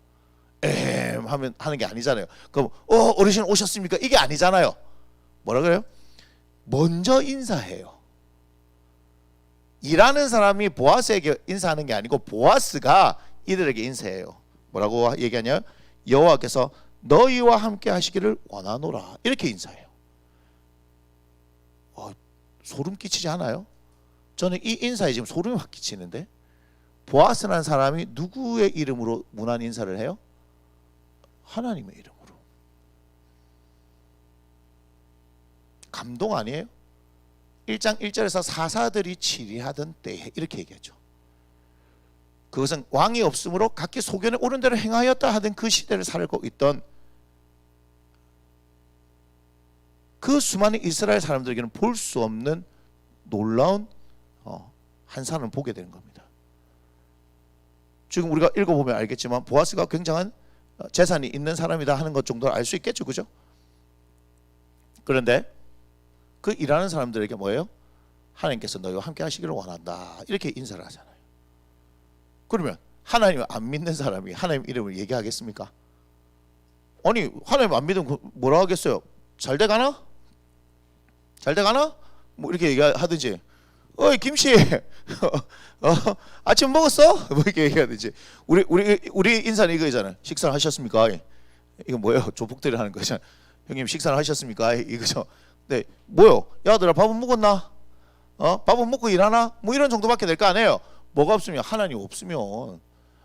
하는 게 아니잖아요. 그럼 어르신 오셨습니까? 이게 아니잖아요. 뭐라 그래요? 먼저 인사해요. 일하는 사람이 보아스에게 인사하는 게 아니고 보아스가 이들에게 인사해요. 뭐라고 얘기하냐? 여호와께서 너희와 함께 하시기를 원하노라. 이렇게 인사해요. 소름 끼치지 않아요? 저는 이 인사에 지금 소름이 확 끼치는데, 보아스라는 사람이 누구의 이름으로 문안 인사를 해요? 하나님의 이름으로. 감동 아니에요? 1장 1절에서 사사들이 치리하던 때에 이렇게 얘기하죠. 그것은 왕이 없으므로 각기 소견에 옳은 대로 행하였다 하던 그 시대를 살고 있던 그 수많은 이스라엘 사람들에게는 볼 수 없는 놀라운 한 사람을 보게 되는 겁니다. 지금 우리가 읽어보면 알겠지만 보아스가 굉장한 재산이 있는 사람이다 하는 것 정도를 알 수 있겠죠, 그죠? 그런데 그 일하는 사람들에게 뭐예요? 하나님께서 너희와 함께 하시기를 원한다. 이렇게 인사를 하잖아요. 그러면 하나님을 안 믿는 사람이 하나님 이름을 얘기하겠습니까? 아니 하나님 안 믿으면 뭐라 하겠어요? 잘 돼가나? 잘 돼가나? 뭐 이렇게 얘기하든지 어이 김씨 아침 먹었어? 뭐 이렇게 얘기하든지 우리 인사는 이거잖아요. 식사를 하셨습니까? 이거 뭐예요? 조폭들이 하는 거잖아요. 형님 식사를 하셨습니까? 이거죠. 네, 뭐요? 야들아 밥은 먹었나? 밥은 먹고 일하나? 뭐 이런 정도밖에 될 거 아니에요. 뭐가 없으면 하나님 없으면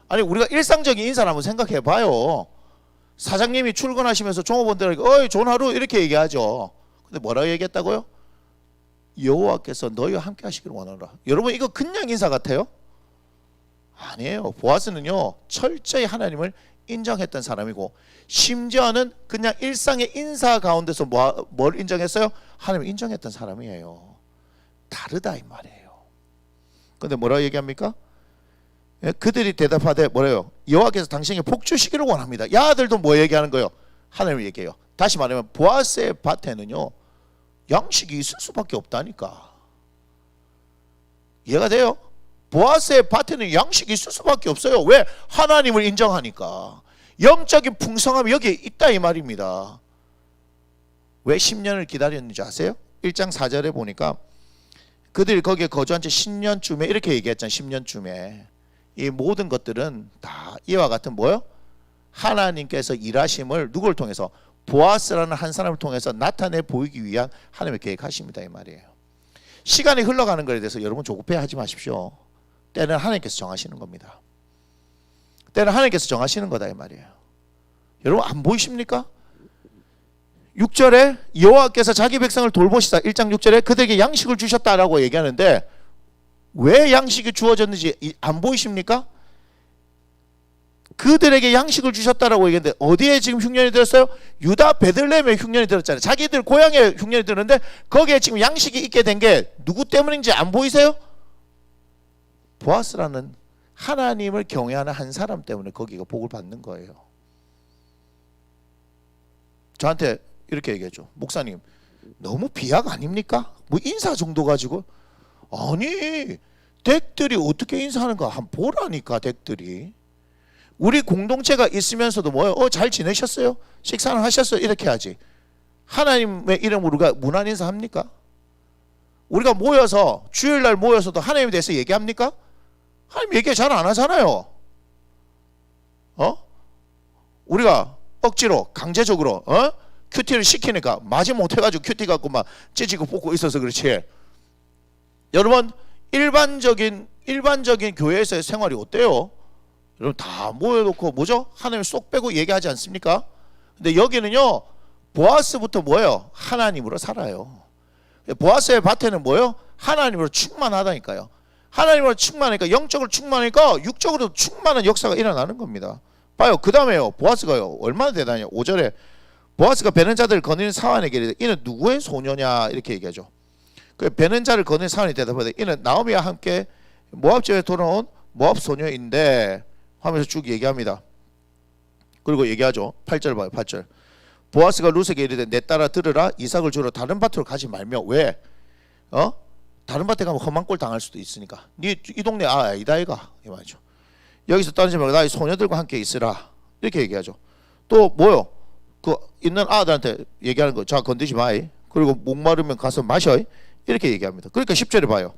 아니 우리가 일상적인 인사를 한번 생각해 봐요. 사장님이 출근하시면서 종업원들에게 어이 좋은 하루 이렇게 얘기하죠. 근데 뭐라고 얘기했다고요? 여호와께서 너희와 함께 하시기를 원하노라. 여러분 이거 그냥 인사 같아요? 아니에요. 보아스는요 철저히 하나님을 인정했던 사람이고 심지어는 그냥 일상의 인사 가운데서 뭘 인정했어요? 하나님을 인정했던 사람이에요. 다르다 이 말이에요. 근데 뭐라고 얘기합니까? 그들이 대답하되 뭐래요? 여호와께서 당신에게 복 주시기를 원합니다. 야들도 뭐 얘기하는 거예요? 하나님을 얘기해요. 다시 말하면 보아스의 밭에는요 양식이 있을 수밖에 없다니까. 이해가 돼요? 보아스의 밭에는 양식이 있을 수밖에 없어요. 왜? 하나님을 인정하니까. 영적인 풍성함이 여기에 있다 이 말입니다. 왜 10년을 기다렸는지 아세요? 1장 4절에 보니까 그들이 거기에 거주한 지 10년쯤에 이렇게 얘기했잖아요. 10년쯤에 이 모든 것들은 다 이와 같은 뭐요? 하나님께서 일하심을 누구를 통해서? 보아스라는 한 사람을 통해서 나타내 보이기 위한 하나님의 계획하십니다 이 말이에요. 시간이 흘러가는 것에 대해서 여러분 조급해 하지 마십시오. 때는 하나님께서 정하시는 겁니다. 때는 하나님께서 정하시는 거다 이 말이에요. 여러분 안 보이십니까? 6절에 여호와께서 자기 백성을 돌보시다 1장 6절에 그들에게 양식을 주셨다라고 얘기하는데 왜 양식이 주어졌는지 안 보이십니까? 그들에게 양식을 주셨다라고 얘기했는데 어디에 지금 흉년이 들었어요? 유다 베들레헴에 흉년이 들었잖아요. 자기들 고향에 흉년이 들었는데 거기에 지금 양식이 있게 된 게 누구 때문인지 안 보이세요? 보아스라는 하나님을 경외하는 한 사람 때문에 거기가 복을 받는 거예요. 저한테 이렇게 얘기했죠. 목사님 너무 비약 아닙니까? 뭐 인사 정도 가지고 아니 댁들이 어떻게 인사하는가 한번 보라니까. 댁들이 우리 공동체가 있으면서도 뭐예요? 잘 지내셨어요? 식사는 하셨어요? 이렇게 하지. 하나님의 이름으로 우리가 문안 인사합니까? 우리가 모여서 주일날 모여서도 하나님에 대해서 얘기합니까? 하나님 얘기 잘 안 하잖아요. 우리가 억지로 강제적으로 큐티를 시키니까 마지 못해가지고 큐티 갖고 막 찢고 뽑고 있어서 그렇지. 여러분 일반적인 교회에서의 생활이 어때요? 여러분 다 모여놓고 뭐죠? 하나님을 쏙 빼고 얘기하지 않습니까? 근데 여기는요 보아스부터 뭐예요? 하나님으로 살아요. 보아스의 밭에는 뭐예요? 하나님으로 충만하다니까요. 하나님으로 충만하니까 영적으로 충만하니까 육적으로도 충만한 역사가 일어나는 겁니다. 봐요. 그 다음에요 보아스가요 얼마나 대단해요. 5절에 보아스가 베는 자들을 거느리는 사환에게 이르되 이는 누구의 소녀냐 이렇게 얘기하죠. 그 베는 자를 거느리는 사환이 대답하되 이는 나오미와 함께 모압 지역에 돌아온 모압 소녀인데 하면서 쭉 얘기합니다. 그리고 얘기하죠. 8절 봐요. 8절 보아스가 룻에게 이르되 내 딸아 들으라 이삭을 주러 다른 밭으로 가지 말며. 왜? 다른 밭에 가면 험한 꼴 당할 수도 있으니까 이 동네 아니다 이가 이 말이죠. 여기서 떠나지 말고 나의 소녀들과 함께 있으라 이렇게 얘기하죠. 또 뭐요? 그 있는 아들한테 얘기하는 거 자 건드지 마이. 그리고 목마르면 가서 마셔 이렇게 얘기합니다. 그러니까 10절에 봐요.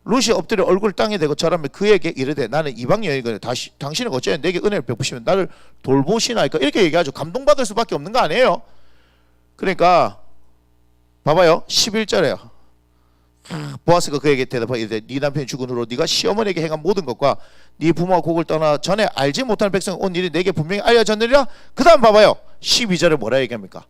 룻이 엎드려 얼굴 땅에 대고 절하며 그에게 이르되 나는 이방 여인이거늘 당신은 어째 내게 은혜를 베푸시면 나를 돌보시나이까 이렇게 얘기하죠. 감동받을 수밖에 없는 거 아니에요. 그러니까 봐봐요. 11절에요. 보아스가 그에게 대답하여 이르되 네 남편이 죽은 후로 네가 시어머니에게 행한 모든 것과 네 부모와 곡을 떠나 전에 알지 못하는 백성 온 일이 내게 분명히 알려졌느니라. 그 다음 봐봐요. 12절에 뭐라 얘기합니까?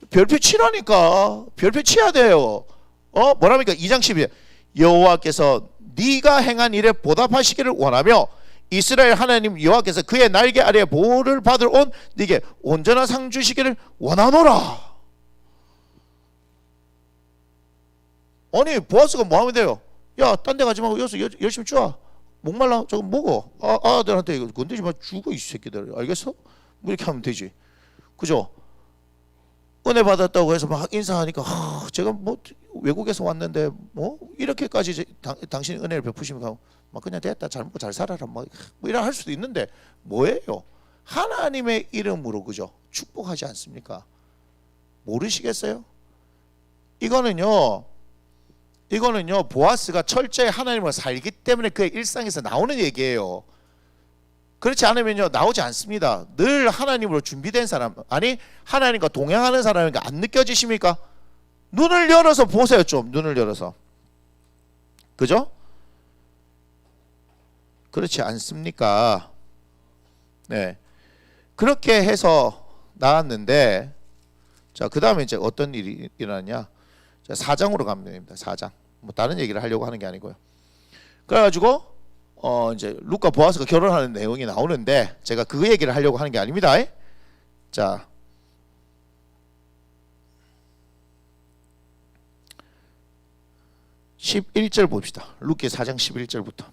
별표 치라니까. 별표 치야 돼요. 뭐랍니까? 2장 12절 여호와께서 네가 행한 일에 보답하시기를 원하며 이스라엘 하나님 여호와께서 그의 날개 아래에 보호를 받으러 온 네게 온전한 상 주시기를 원하노라. 아니 보아스가 뭐 하면 돼요? 야 딴 데 가지 말고 여기서 열심히 쪄. 목말라 저거 먹어. 아들한테 이거 건드지 마. 죽어 이 새끼들. 알겠어? 뭐 이렇게 하면 되지. 그죠? 은혜 받았다고 해서 막 인사하니까 제가 뭐 외국에서 왔는데 뭐 이렇게까지 당신이 은혜를 베푸시면 막 그냥 됐다 잘 먹고 잘 살아라 뭐 이라 할 수도 있는데 뭐예요? 하나님의 이름으로 그죠? 축복하지 않습니까? 모르시겠어요? 이거는요 보아스가 철저히 하나님을 살기 때문에 그의 일상에서 나오는 얘기예요. 그렇지 않으면요 나오지 않습니다. 늘 하나님으로 준비된 사람, 아니 하나님과 동행하는 사람이니까 안 느껴지십니까? 눈을 열어서 보세요. 좀 눈을 열어서. 그죠? 그렇지 않습니까? 네, 그렇게 해서 나왔는데, 자, 그 다음에 이제 어떤 일이 일어났냐? 자, 4장으로 가면 됩니다. 4장. 뭐 다른 얘기를 하려고 하는 게 아니고요. 그래가지고 이제 룻과 보아스가 결혼하는 내용이 나오는데 제가 그 얘기를 하려고 하는 게 아닙니다. 자, 11절 봅시다. 룻기 4장 11절부터.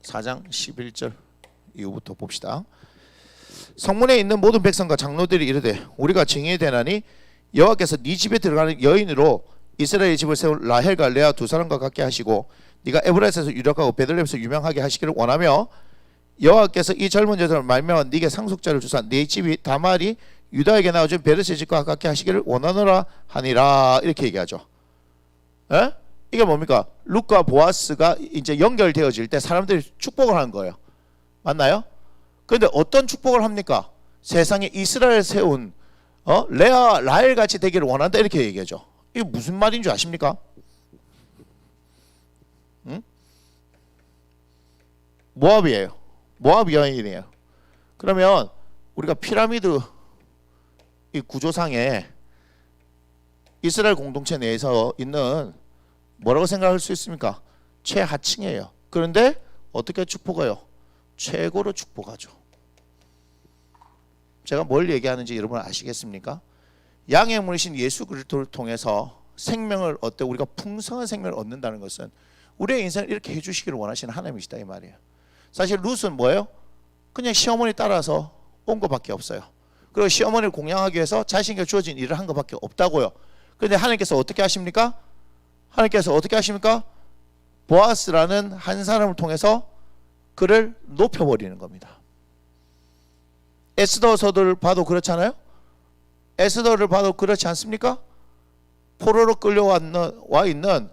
4장 11절 이후부터 봅시다. 성문에 있는 모든 백성과 장로들이 이르되 우리가 증인이 되나니 여호와께서 네 집에 들어가는 여인으로 이스라엘 집을 세운 라헬과 레아 두 사람과 같게 하시고 네가 에브라스에서 유력하고 베들레헴에서 유명하게 하시기를 원하며 여호와께서 이 젊은 여자를 말미암아 네게 상속자를 주사 네 집이 다말이 유다에게 나와준 베르시 집과 같게 하시기를 원하노라 하니라. 이렇게 얘기하죠. 에? 이게 뭡니까? 룻과 보아스가 이제 연결되어질 때 사람들이 축복을 하는 거예요. 맞나요? 그런데 어떤 축복을 합니까? 세상에 이스라엘 세운 레아 라헬 같이 되기를 원한다 이렇게 얘기하죠. 이게 무슨 말인 줄 아십니까? 응? 모압이에요. 모압 여인이에요. 그러면 우리가 피라미드 이 구조상에 이스라엘 공동체 내에서 있는 뭐라고 생각할 수 있습니까? 최하층이에요. 그런데 어떻게 축복해요? 최고로 축복하죠. 제가 뭘 얘기하는지 여러분 아시겠습니까? 양의 물이신 예수 그리스도를 통해서 생명을 얻되 우리가 풍성한 생명을 얻는다는 것은 우리의 인생을 이렇게 해주시기를 원하시는 하나님이시다 이 말이에요. 사실 룻은 뭐예요? 그냥 시어머니 따라서 온 것밖에 없어요. 그리고 시어머니를 공양하기 위해서 자신에게 주어진 일을 한 것밖에 없다고요. 그런데 하나님께서 어떻게 하십니까? 하나님께서 어떻게 하십니까? 보아스라는 한 사람을 통해서 그를 높여버리는 겁니다. 에스더서를 봐도 그렇잖아요. 에스더를 봐도 그렇지 않습니까? 포로로 끌려와 있는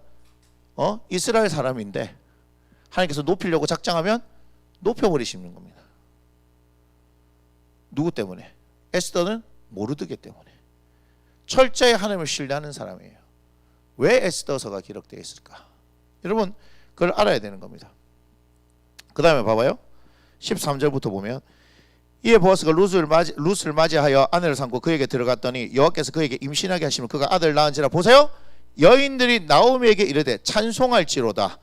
이스라엘 사람인데 하나님께서 높이려고 작정하면 높여버리시는 겁니다. 누구 때문에? 에스더는 모르드게 때문에. 철저히 하나님을 신뢰하는 사람이에요. 왜 에스더서가 기록되어 있을까? 여러분 그걸 알아야 되는 겁니다. 그 다음에 봐봐요. 13절부터 보면 이에 보아스가 룻을 맞이하여 아내를 삼고 그에게 들어갔더니 여호와께서 그에게 임신하게 하시면 그가 아들을 낳은지라 보세요. 여인들이 나오미에게 이르되 찬송할지로다.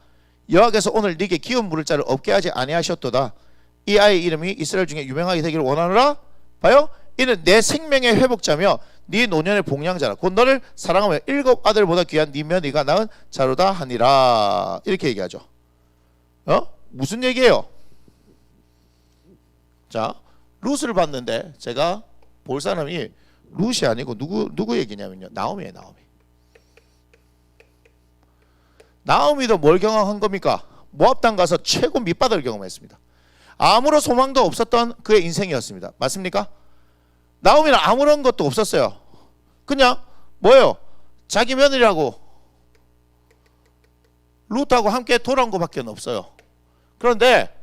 여호와께서 오늘 네게 기업 물을 자를 없게 하지 아니하셨도다. 이 아이의 이름이 이스라엘 중에 유명하게 되기를 원하노라. 봐요. 이는 내 생명의 회복자며 네 노년의 복량자라. 곧 너를 사랑하며 7 아들보다 귀한 네 며느리가 낳은 자로다 하니라. 이렇게 얘기하죠. 무슨 얘기예요? 자, 룻을 봤는데 제가 볼 사람이 룻이 아니고 누구 얘기냐면요. 나오미예요. 나오미도 뭘 경험한 겁니까? 모압 땅 가서 최고 밑바닥을 경험했습니다. 아무런 소망도 없었던 그의 인생이었습니다. 맞습니까? 나오미는 아무런 것도 없었어요. 그냥 뭐예요? 자기 며느리하고 룻하고 함께 돌아온 것밖에 없어요. 그런데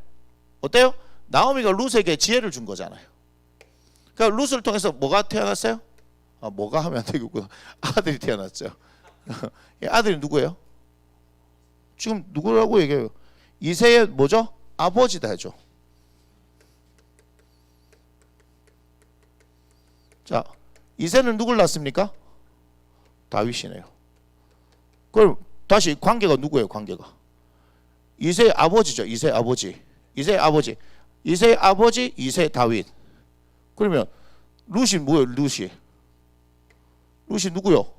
어때요? 나오미가 룻에게 지혜를 준 거잖아요. 그러니까 룻을 통해서 뭐가 태어났어요? 뭐가 하면 안 되겠구나. 아들이 태어났죠. 아들이 누구예요? 지금 누구라고 얘기해요? 이새의 뭐죠? 아버지다 해죠. 자, 이새는 누굴 낳습니까? 다윗이네요. 그럼 다시 관계가 누구예요? 관계가 이새의 아버지죠. 이새의 아버지. 이새 다윗. 그러면 룻이 뭐예요? 룻이 누구요?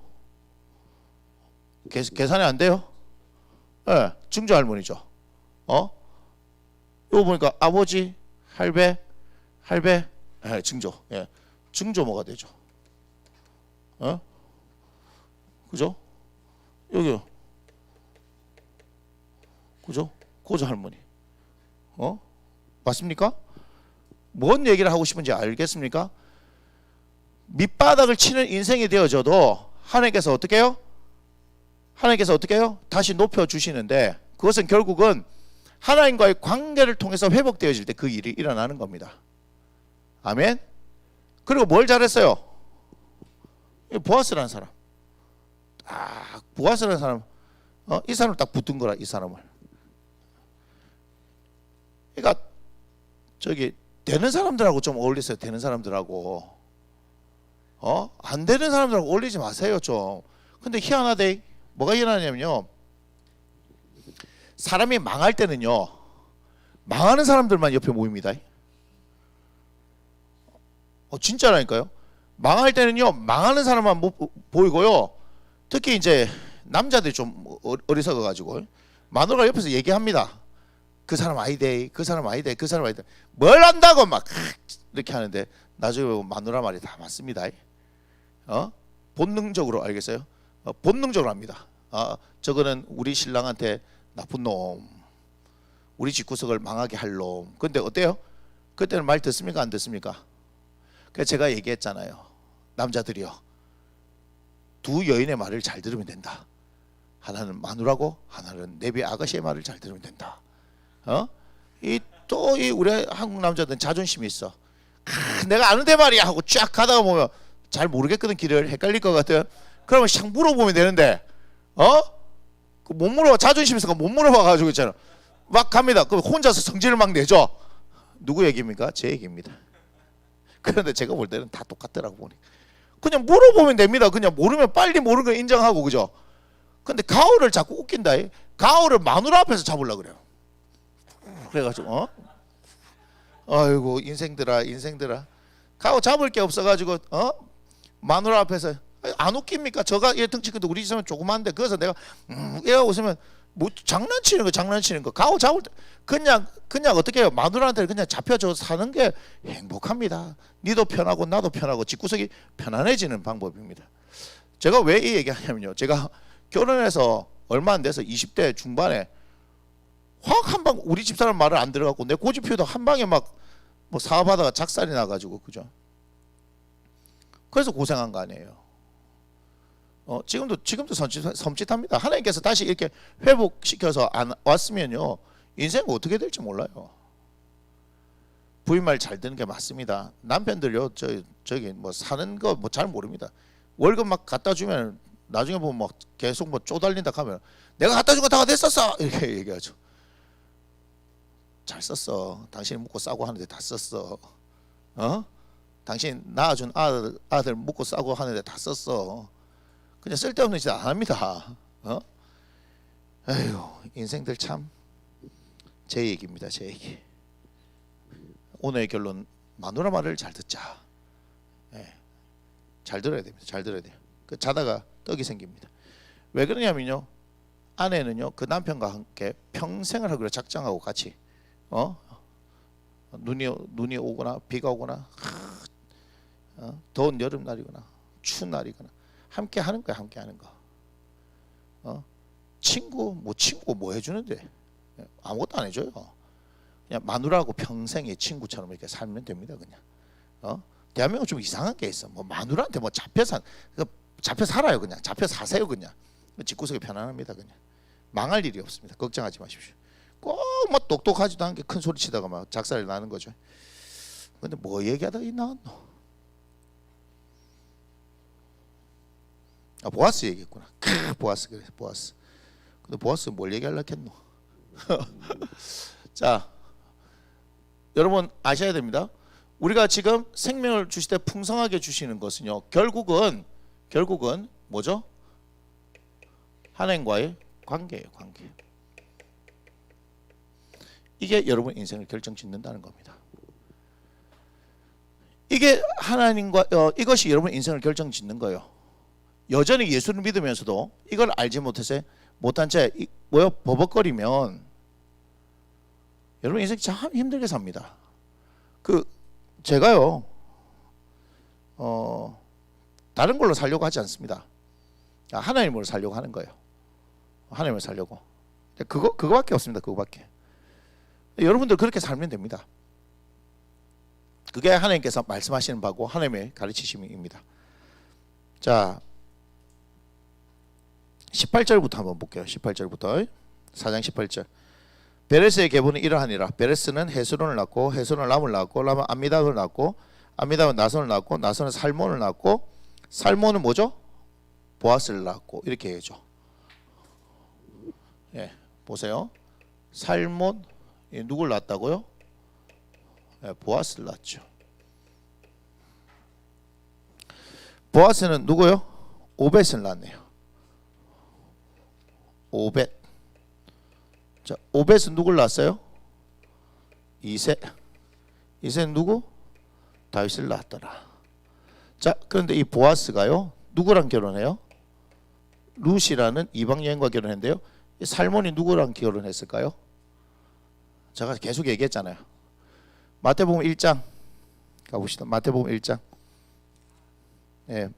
계산이 안 돼요? 네, 증조 할머니죠. 이거 보니까 아버지, 할배, 할배, 예, 증조, 예, 증조 뭐가 되죠? 어? 그죠? 여기, 그죠? 고조 할머니, 맞습니까? 뭔 얘기를 하고 싶은지 알겠습니까? 밑바닥을 치는 인생이 되어져도 하나님께서 어떻게 해요? 하나님께서 어떻게 해요? 다시 높여주시는데 그것은 결국은 하나님과의 관계를 통해서 회복되어질 때 그 일이 일어나는 겁니다. 아멘. 그리고 뭘 잘했어요? 보아스라는 사람, 보아스라는 사람, 이 사람을 딱 붙은 거라. 이 사람을. 그러니까 저기 되는 사람들하고 좀 어울리세요. 되는 사람들하고. 안 되는 사람들하고 어울리지 마세요 좀. 근데 희한하대. 뭐가 희한하냐면요, 사람이 망할 때는요 망하는 사람들만 옆에 모입니다. 진짜라니까요. 망할 때는요 망하는 사람만 보이고요. 특히 이제 남자들이 좀 어리석어 가지고 마누라가 옆에서 얘기합니다. 그 사람 아이데, 그 사람 아이데, 그 사람 아이데. 뭘 안다고 막 이렇게 하는데 나중에 보면 마누라 말이 다 맞습니다. 본능적으로 알겠어요? 본능적으로 합니다. 저거는 우리 신랑한테 나쁜 놈, 우리 집구석을 망하게 할 놈. 근데 어때요? 그때는 말 듣습니까? 안 듣습니까? 그래서 제가 얘기했잖아요. 남자들이요, 두 여인의 말을 잘 들으면 된다. 하나는 마누라고 하나는 내비 아가씨의 말을 잘 들으면 된다. 이 우리 한국 남자들은 자존심이 있어. 내가 아는데 말이야 하고 쫙 가다가 보면 잘 모르겠거든. 길을 헷갈릴 것 같아요. 그러면 샥 물어보면 되는데 못 물어봐. 자존심 있어서 못 물어봐 가지고 있잖아. 막 갑니다. 그럼 혼자서 성질을 막 내죠. 누구 얘기입니까? 제 얘기입니다. 그런데 제가 볼 때는 다 똑같더라고 보니. 그냥 물어보면 됩니다. 그냥 모르면 빨리 모르는 거 인정하고, 그죠? 근데 가오를 자꾸 웃긴다. 가오를 마누라 앞에서 잡으려고 그래요. 그래가지고 아이고 인생들아 가오 잡을 게 없어가지고 마누라 앞에서 안 웃깁니까? 저가 얘 덩치 큰데 우리 집은 조그만데. 그래서 내가 얘가 웃으면 뭐 장난치는 거 가오 잡을 때 그냥 어떻게 해요? 마누라한테 그냥 잡혀져 사는 게 행복합니다. 니도 편하고 나도 편하고 집구석이 편안해지는 방법입니다. 제가 왜 이 얘기하냐면요, 제가 결혼해서 얼마 안 돼서 20대 중반에 확 한 방 우리 집사람 말을 안 들어갖고 내 고집 피우다 한 방에 막 뭐 사업하다가 작살이 나가지고, 그죠? 그래서 고생한 거 아니에요. 지금도 섬찟합니다. 하나님께서 다시 이렇게 회복시켜서 안 왔으면요 인생 어떻게 될지 몰라요. 부인 말 잘 듣는 게 맞습니다. 남편들요 저기 뭐 사는 거 뭐 잘 모릅니다. 월급 막 갖다 주면 나중에 보면 막 계속 뭐 쪼달린다 하면 내가 갖다 준 거 다 됐었어 이렇게 얘기하죠. 잘 썼어. 당신이 묵고 싸고 하는데 다 썼어. 당신 낳아준 아들 묵고 싸고 하는데 다 썼어. 그냥 쓸데없는 짓 안 합니다. 에휴, 인생들 참. 제 얘기입니다. 제 얘기. 오늘의 결론, 마누라 말을 잘 듣자. 잘 들어야 됩니다. 잘 들어야 돼요. 그 자다가 떡이 생깁니다. 왜 그러냐면요, 아내는요 그 남편과 함께 평생을 하기로 작정하고 같이 눈이 오거나 비가 오거나 더운 여름날이거나 추운 날이거나 함께 하는 거야. 함께 하는 거. 친구 뭐 해주는데 아무것도 안 해줘요. 그냥 마누라하고 평생의 친구처럼 이렇게 살면 됩니다. 그냥 대한민국 좀 이상한 게 있어. 뭐 마누라한테 뭐 잡혀 살아요. 그냥 잡혀 사세요. 그냥 집구석이 편안합니다. 그냥 망할 일이 없습니다. 걱정하지 마십시오. 꼭 뭐 똑똑하지도 않게 큰 소리 치다가 막 작살이 나는 거죠. 근데 뭐 얘기하다가 이 나왔노? 보아스 얘기했구나. 보아스. 그래, 보아스. 근데 보아스 뭘 얘기하려고 했노? 자, 여러분 아셔야 됩니다. 우리가 지금 생명을 주실 때 풍성하게 주시는 것은요, 결국은 뭐죠? 하나님과의 관계예요. 관계. 이게 여러분 인생을 결정짓는다는 겁니다. 이게 하나님과 이것이 여러분 인생을 결정짓는 거예요. 여전히 예수를 믿으면서도 이걸 알지 못한 채 버벅거리면 여러분 인생 참 힘들게 삽니다. 제가요 다른 걸로 살려고 하지 않습니다. 하나님으로 살려고 하는 거예요. 하나님을 살려고. 그거밖에 없습니다. 그거밖에. 여러분들 그렇게 살면 됩니다. 그게 하나님께서 말씀하시는 바고 하나님의 가르치심입니다. 자, 18절부터 한번 볼게요. 18절부터 4장 18절. 베레스의 계보는 이러하니라. 베레스는 헤스론을 낳고 헤스론은 람을 낳고 람은 암미답을 낳고 암미답은 나손을 낳고 나손은 살몬을 낳고 살몬은 뭐죠? 보아스를 낳고 이렇게 해야죠. 예, 보세요. 살몬 누굴 낳았다고요? 예, 보아스를 낳았죠. 보아스는 누구요? 오벳을 낳았네요. 오벳. 자, 오벳은 누굴 낳았어요? 이세. 이세는 누구? 다윗을 낳았더라. 자, 그런데 이 보아스가요 누구랑 결혼해요? 룻이라는 이방 여인과 결혼했는데요. 이 살몬이 누구랑 결혼했을까요? 제가 계속 얘기했잖아요. 마태복음 1장 가봅시다. 마태복음 1장. 예.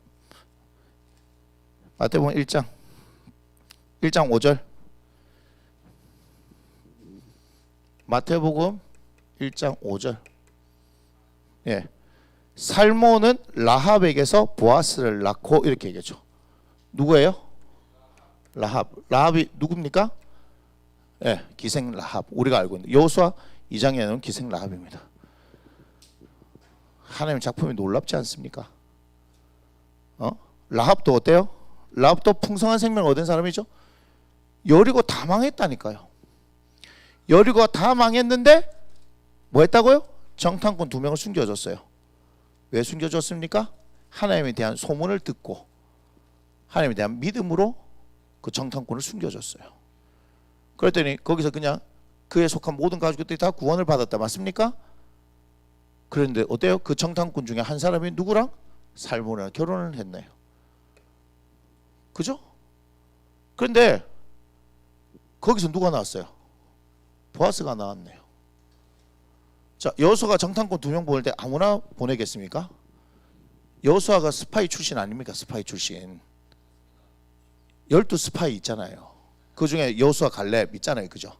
마태복음 1장 5절. 마태복음 1장 5절. 예. 살몬은 라합에게서 보아스를 낳고 이렇게 얘기하죠. 누구예요? 라합. 라합이 누굽니까? 예, 기생 라합. 우리가 알고 있는 여호수아 2장에 나오는 기생 라합입니다. 하나님의 작품이 놀랍지 않습니까? 라합도 어때요? 라합도 풍성한 생명을 얻은 사람이죠. 여리고 다 망했다니까요. 여리고가 다 망했는데 뭐 했다고요? 정탐꾼 2명을 숨겨줬어요. 왜 숨겨줬습니까? 하나님에 대한 소문을 듣고 하나님에 대한 믿음으로 그 정탐꾼을 숨겨줬어요. 그랬더니 거기서 그냥 그에 속한 모든 가족들이 다 구원을 받았다. 맞습니까? 그런데 어때요? 그 정탐꾼 중에 한 사람이 누구랑? 살몬이랑 결혼을 했네요. 그죠? 그런데 거기서 누가 나왔어요? 보아스가 나왔네요. 자, 여호수아가 정탐꾼 2명 보낼 때 아무나 보내겠습니까? 여호수아가 스파이 출신 아닙니까? 스파이 출신. 12 스파이 있잖아요. 그 중에 여호수아 갈렙 있잖아요. 그죠?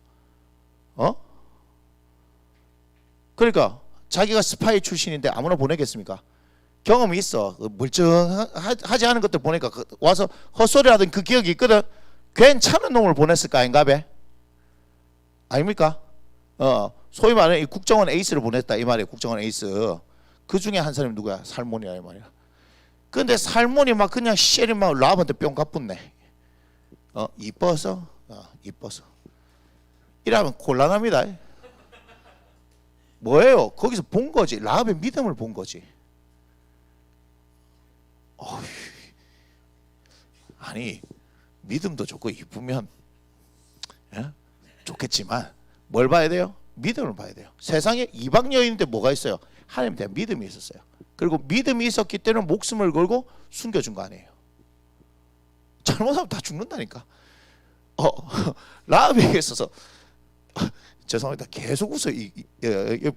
그러니까 자기가 스파이 출신인데 아무나 보내겠습니까? 경험이 있어. 멀쩡하지 않은 것들 보니까 와서 헛소리 하던 그 기억이 있거든. 괜찮은 놈을 보냈을까 아닌가 봐. 아닙니까? 소위 말하는 이 국정원 에이스를 보냈다 이 말이에요. 국정원 에이스. 그 중에 한 사람이 누구야? 살몬이야 이 말이야. 근데 살몬이 막 그냥 쉐리 막 라합한테 뿅 가뿐네. 이뻐서 이뻐서. 이러면 곤란합니다. 뭐예요? 거기서 본 거지. 라합의 믿음을 본 거지. 아니 믿음도 좋고 이쁘면 좋겠지만 뭘 봐야 돼요? 믿음을 봐야 돼요. 세상에 이방 여인인데 뭐가 있어요? 하나님에 대한 믿음이 있었어요. 그리고 믿음이 있었기 때문에 목숨을 걸고 숨겨준 거 아니에요. 잘못하면 다 죽는다니까. 라합에게 있어서 죄송합니다. 계속 웃어. 이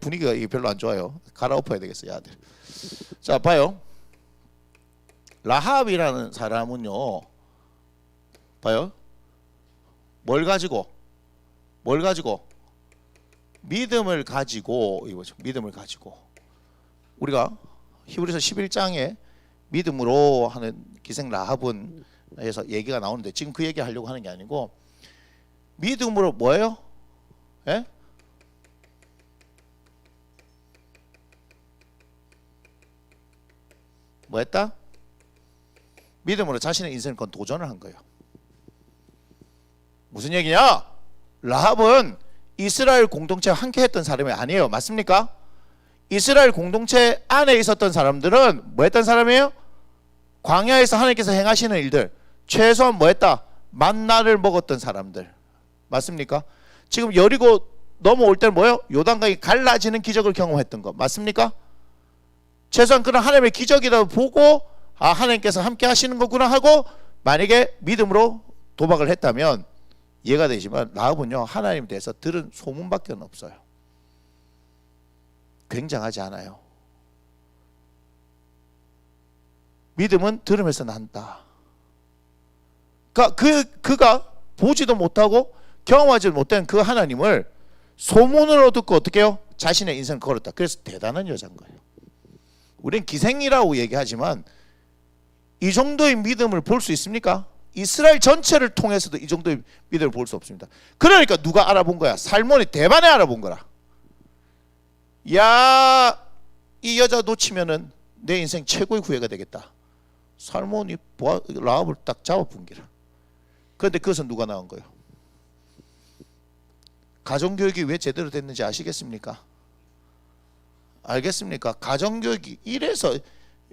분위기가 별로 안 좋아요. 갈아엎어야 되겠어요, 아들. 자, 봐요. 라합이라는 사람은요, 봐요. 뭘 가지고 믿음을 가지고 이거죠. 믿음을 가지고 우리가 히브리서 11장에 믿음으로 하는 기생 라합은 해서 얘기가 나오는데 지금 그 얘기 하려고 하는 게 아니고 믿음으로 뭐예요? 예? 뭐 했다? 믿음으로 자신의 인생을 건 도전을 한 거예요. 무슨 얘기냐? 라합은 이스라엘 공동체와 함께 했던 사람이 아니에요. 맞습니까? 이스라엘 공동체 안에 있었던 사람들은 뭐 했던 사람이에요? 광야에서 하나님께서 행하시는 일들 최소한 뭐 했다? 만나를 먹었던 사람들. 맞습니까? 지금 여리고 넘어올 때는 뭐예요? 요단강이 갈라지는 기적을 경험했던 거. 맞습니까? 최소한 그런 하나님의 기적이라고 보고 하나님께서 함께 하시는 거구나 하고 만약에 믿음으로 도박을 했다면 이해가 되지만 라합은요 하나님에 대해서 들은 소문밖에 없어요. 굉장하지 않아요? 믿음은 들음에서 난다. 그가 보지도 못하고 경험하지 못한 그 하나님을 소문으로 듣고 어떻게 해요? 자신의 인생을 걸었다. 그래서 대단한 여자인 거예요. 우린 기생이라고 얘기하지만 이 정도의 믿음을 볼 수 있습니까? 이스라엘 전체를 통해서도 이 정도의 믿음을 볼 수 없습니다. 그러니까 누가 알아본 거야? 살몬이 대만에 알아본 거라. 야, 이 여자 놓치면은 내 인생 최고의 후회가 되겠다. 살몬이 라합을 딱 잡아본 기라. 그런데 그것은 누가 나온 거예요? 가정교육이 왜 제대로 됐는지 아시겠습니까? 알겠습니까? 가정교육이 이래서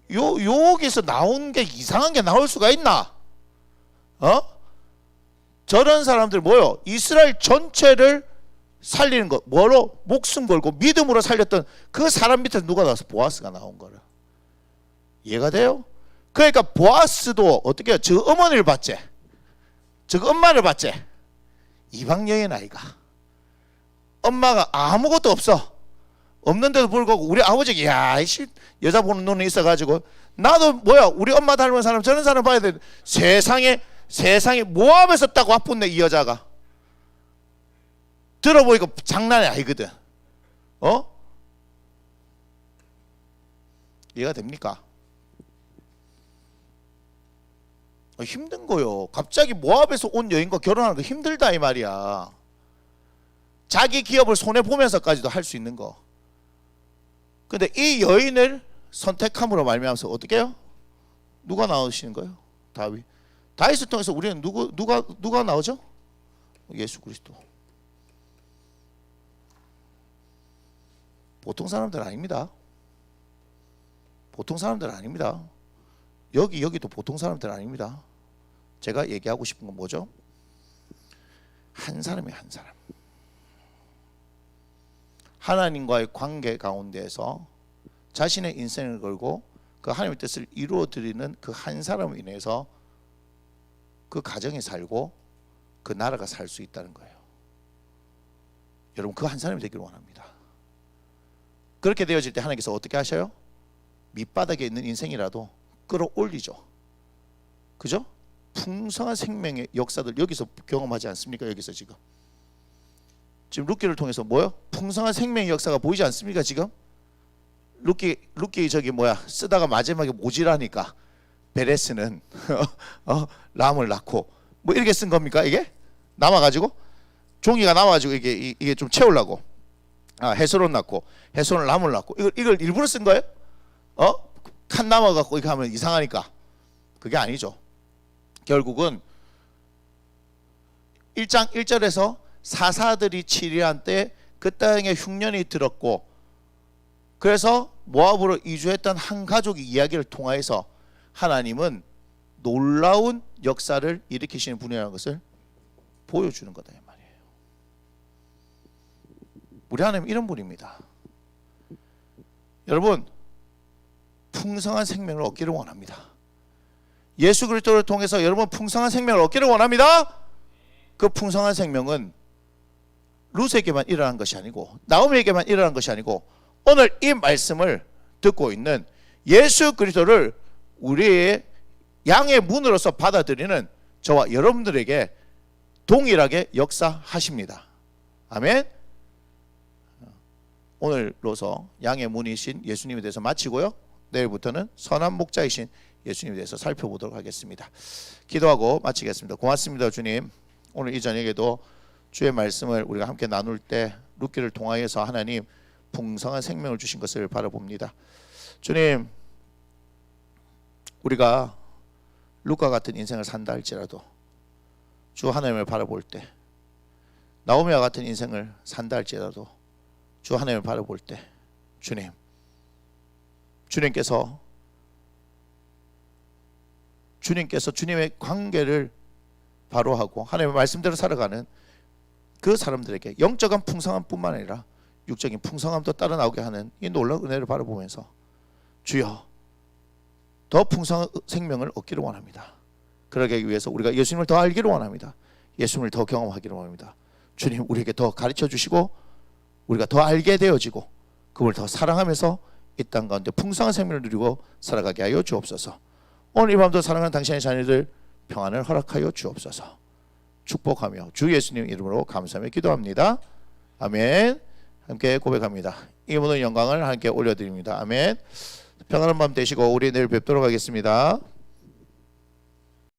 여기서 나온 게 이상한 게 나올 수가 있나? 저런 사람들 뭐요? 이스라엘 전체를 살리는 것, 뭐로? 목숨 걸고 믿음으로 살렸던 그 사람 밑에서 누가 나와서 보아스가 나온 거라. 이해가 돼요? 그러니까 보아스도 어떻게 해요? 저 어머니를 봤지? 저 엄마를 봤지? 이방 여인 아이가. 엄마가 아무것도 없어. 없는데도 불구하고 우리 아버지가 야, 이씨 여자 보는 눈이 있어가지고 나도 뭐야 우리 엄마 닮은 사람 저런 사람 봐야 돼. 세상에 모압에서 딱 와뿐네 이 여자가. 들어보니까 장난이 아니거든. 이해가 됩니까? 힘든 거요. 갑자기 모압에서 온 여인과 결혼하는 거 힘들다 이 말이야. 자기 기업을 손해 보면서까지도 할 수 있는 거. 근데 이 여인을 선택함으로 말미암아서 어떻게 해요? 누가 나오시는 거예요? 다윗. 다윗을 통해서 우리는 누가 나오죠? 예수 그리스도. 보통 사람들 아닙니다. 보통 사람들 아닙니다. 여기도 보통 사람들 아닙니다. 제가 얘기하고 싶은 건 뭐죠? 한 사람이 한 사람. 하나님과의 관계 가운데에서 자신의 인생을 걸고 그 하나님의 뜻을 이루어 드리는 그 한 사람으로 인해서 그 가정이 살고 그 나라가 살 수 있다는 거예요. 여러분 그 한 사람이 되기를 원합니다. 그렇게 되어질 때 하나님께서 어떻게 하셔요? 밑바닥에 있는 인생이라도 끌어올리죠. 그죠? 풍성한 생명의 역사들 여기서 경험하지 않습니까? 여기서 지금 룻기를 통해서 뭐요? 풍성한 생명의 역사가 보이지 않습니까? 지금 룻기 저기 뭐야 쓰다가 마지막에 모질하니까 베레스는 람을 낳고 뭐 이렇게 쓴 겁니까? 이게 남아가지고 종이가 남아가지고 이게 좀 채우려고 헤스론 낳고 헤스론 람을 낳고 이걸 일부러 쓴 거예요? 칸 남아갖고 이렇게 하면 이상하니까. 그게 아니죠. 결국은 1장 1절에서 사사들이 치리한 때 그 땅에 흉년이 들었고 그래서 모압으로 이주했던 한 가족의 이야기를 통하여서 하나님은 놀라운 역사를 일으키시는 분이라는 것을 보여주는 거다 이 말이에요. 우리 하나님 이런 분입니다. 여러분 풍성한 생명을 얻기를 원합니다. 예수 그리스도를 통해서 여러분 풍성한 생명을 얻기를 원합니다. 그 풍성한 생명은 룻에게만 일어난 것이 아니고 나오미에게만 일어난 것이 아니고 오늘 이 말씀을 듣고 있는 예수 그리스도를 우리의 양의 문으로서 받아들이는 저와 여러분들에게 동일하게 역사하십니다. 아멘. 오늘로서 양의 문이신 예수님에 대해서 마치고요. 내일부터는 선한 목자이신 예수님에 대해서 살펴보도록 하겠습니다. 기도하고 마치겠습니다. 고맙습니다 주님. 오늘 이 저녁에도 주의 말씀을 우리가 함께 나눌 때 룻기를 통하여서 하나님 풍성한 생명을 주신 것을 바라봅니다. 주님 우리가 룻과 같은 인생을 산다 할지라도 주 하나님을 바라볼 때 나오미와 같은 인생을 산다 할지라도 주 하나님을 바라볼 때 주님께서 주님의 관계를 바로하고 하나님의 말씀대로 살아가는 그 사람들에게 영적인 풍성함 뿐만 아니라 육적인 풍성함도 따라 나오게 하는 이 놀라운 은혜를 바라보면서 주여 더 풍성한 생명을 얻기를 원합니다. 그러기 위해서 우리가 예수님을 더 알기를 원합니다. 예수님을 더 경험하기를 원합니다. 주님 우리에게 더 가르쳐 주시고 우리가 더 알게 되어지고 그걸 더 사랑하면서 이 땅 가운데 풍성한 생명을 누리고 살아가게 하여 주옵소서. 오늘 이 밤도 사랑하는 당신의 자녀들 평안을 허락하여 주옵소서. 축복하며 주 예수님 이름으로 감사하며 기도합니다. 아멘. 함께 고백합니다. 이 모든 영광을 함께 올려드립니다. 아멘. 평안한 밤 되시고 우리 내일 뵙도록 하겠습니다.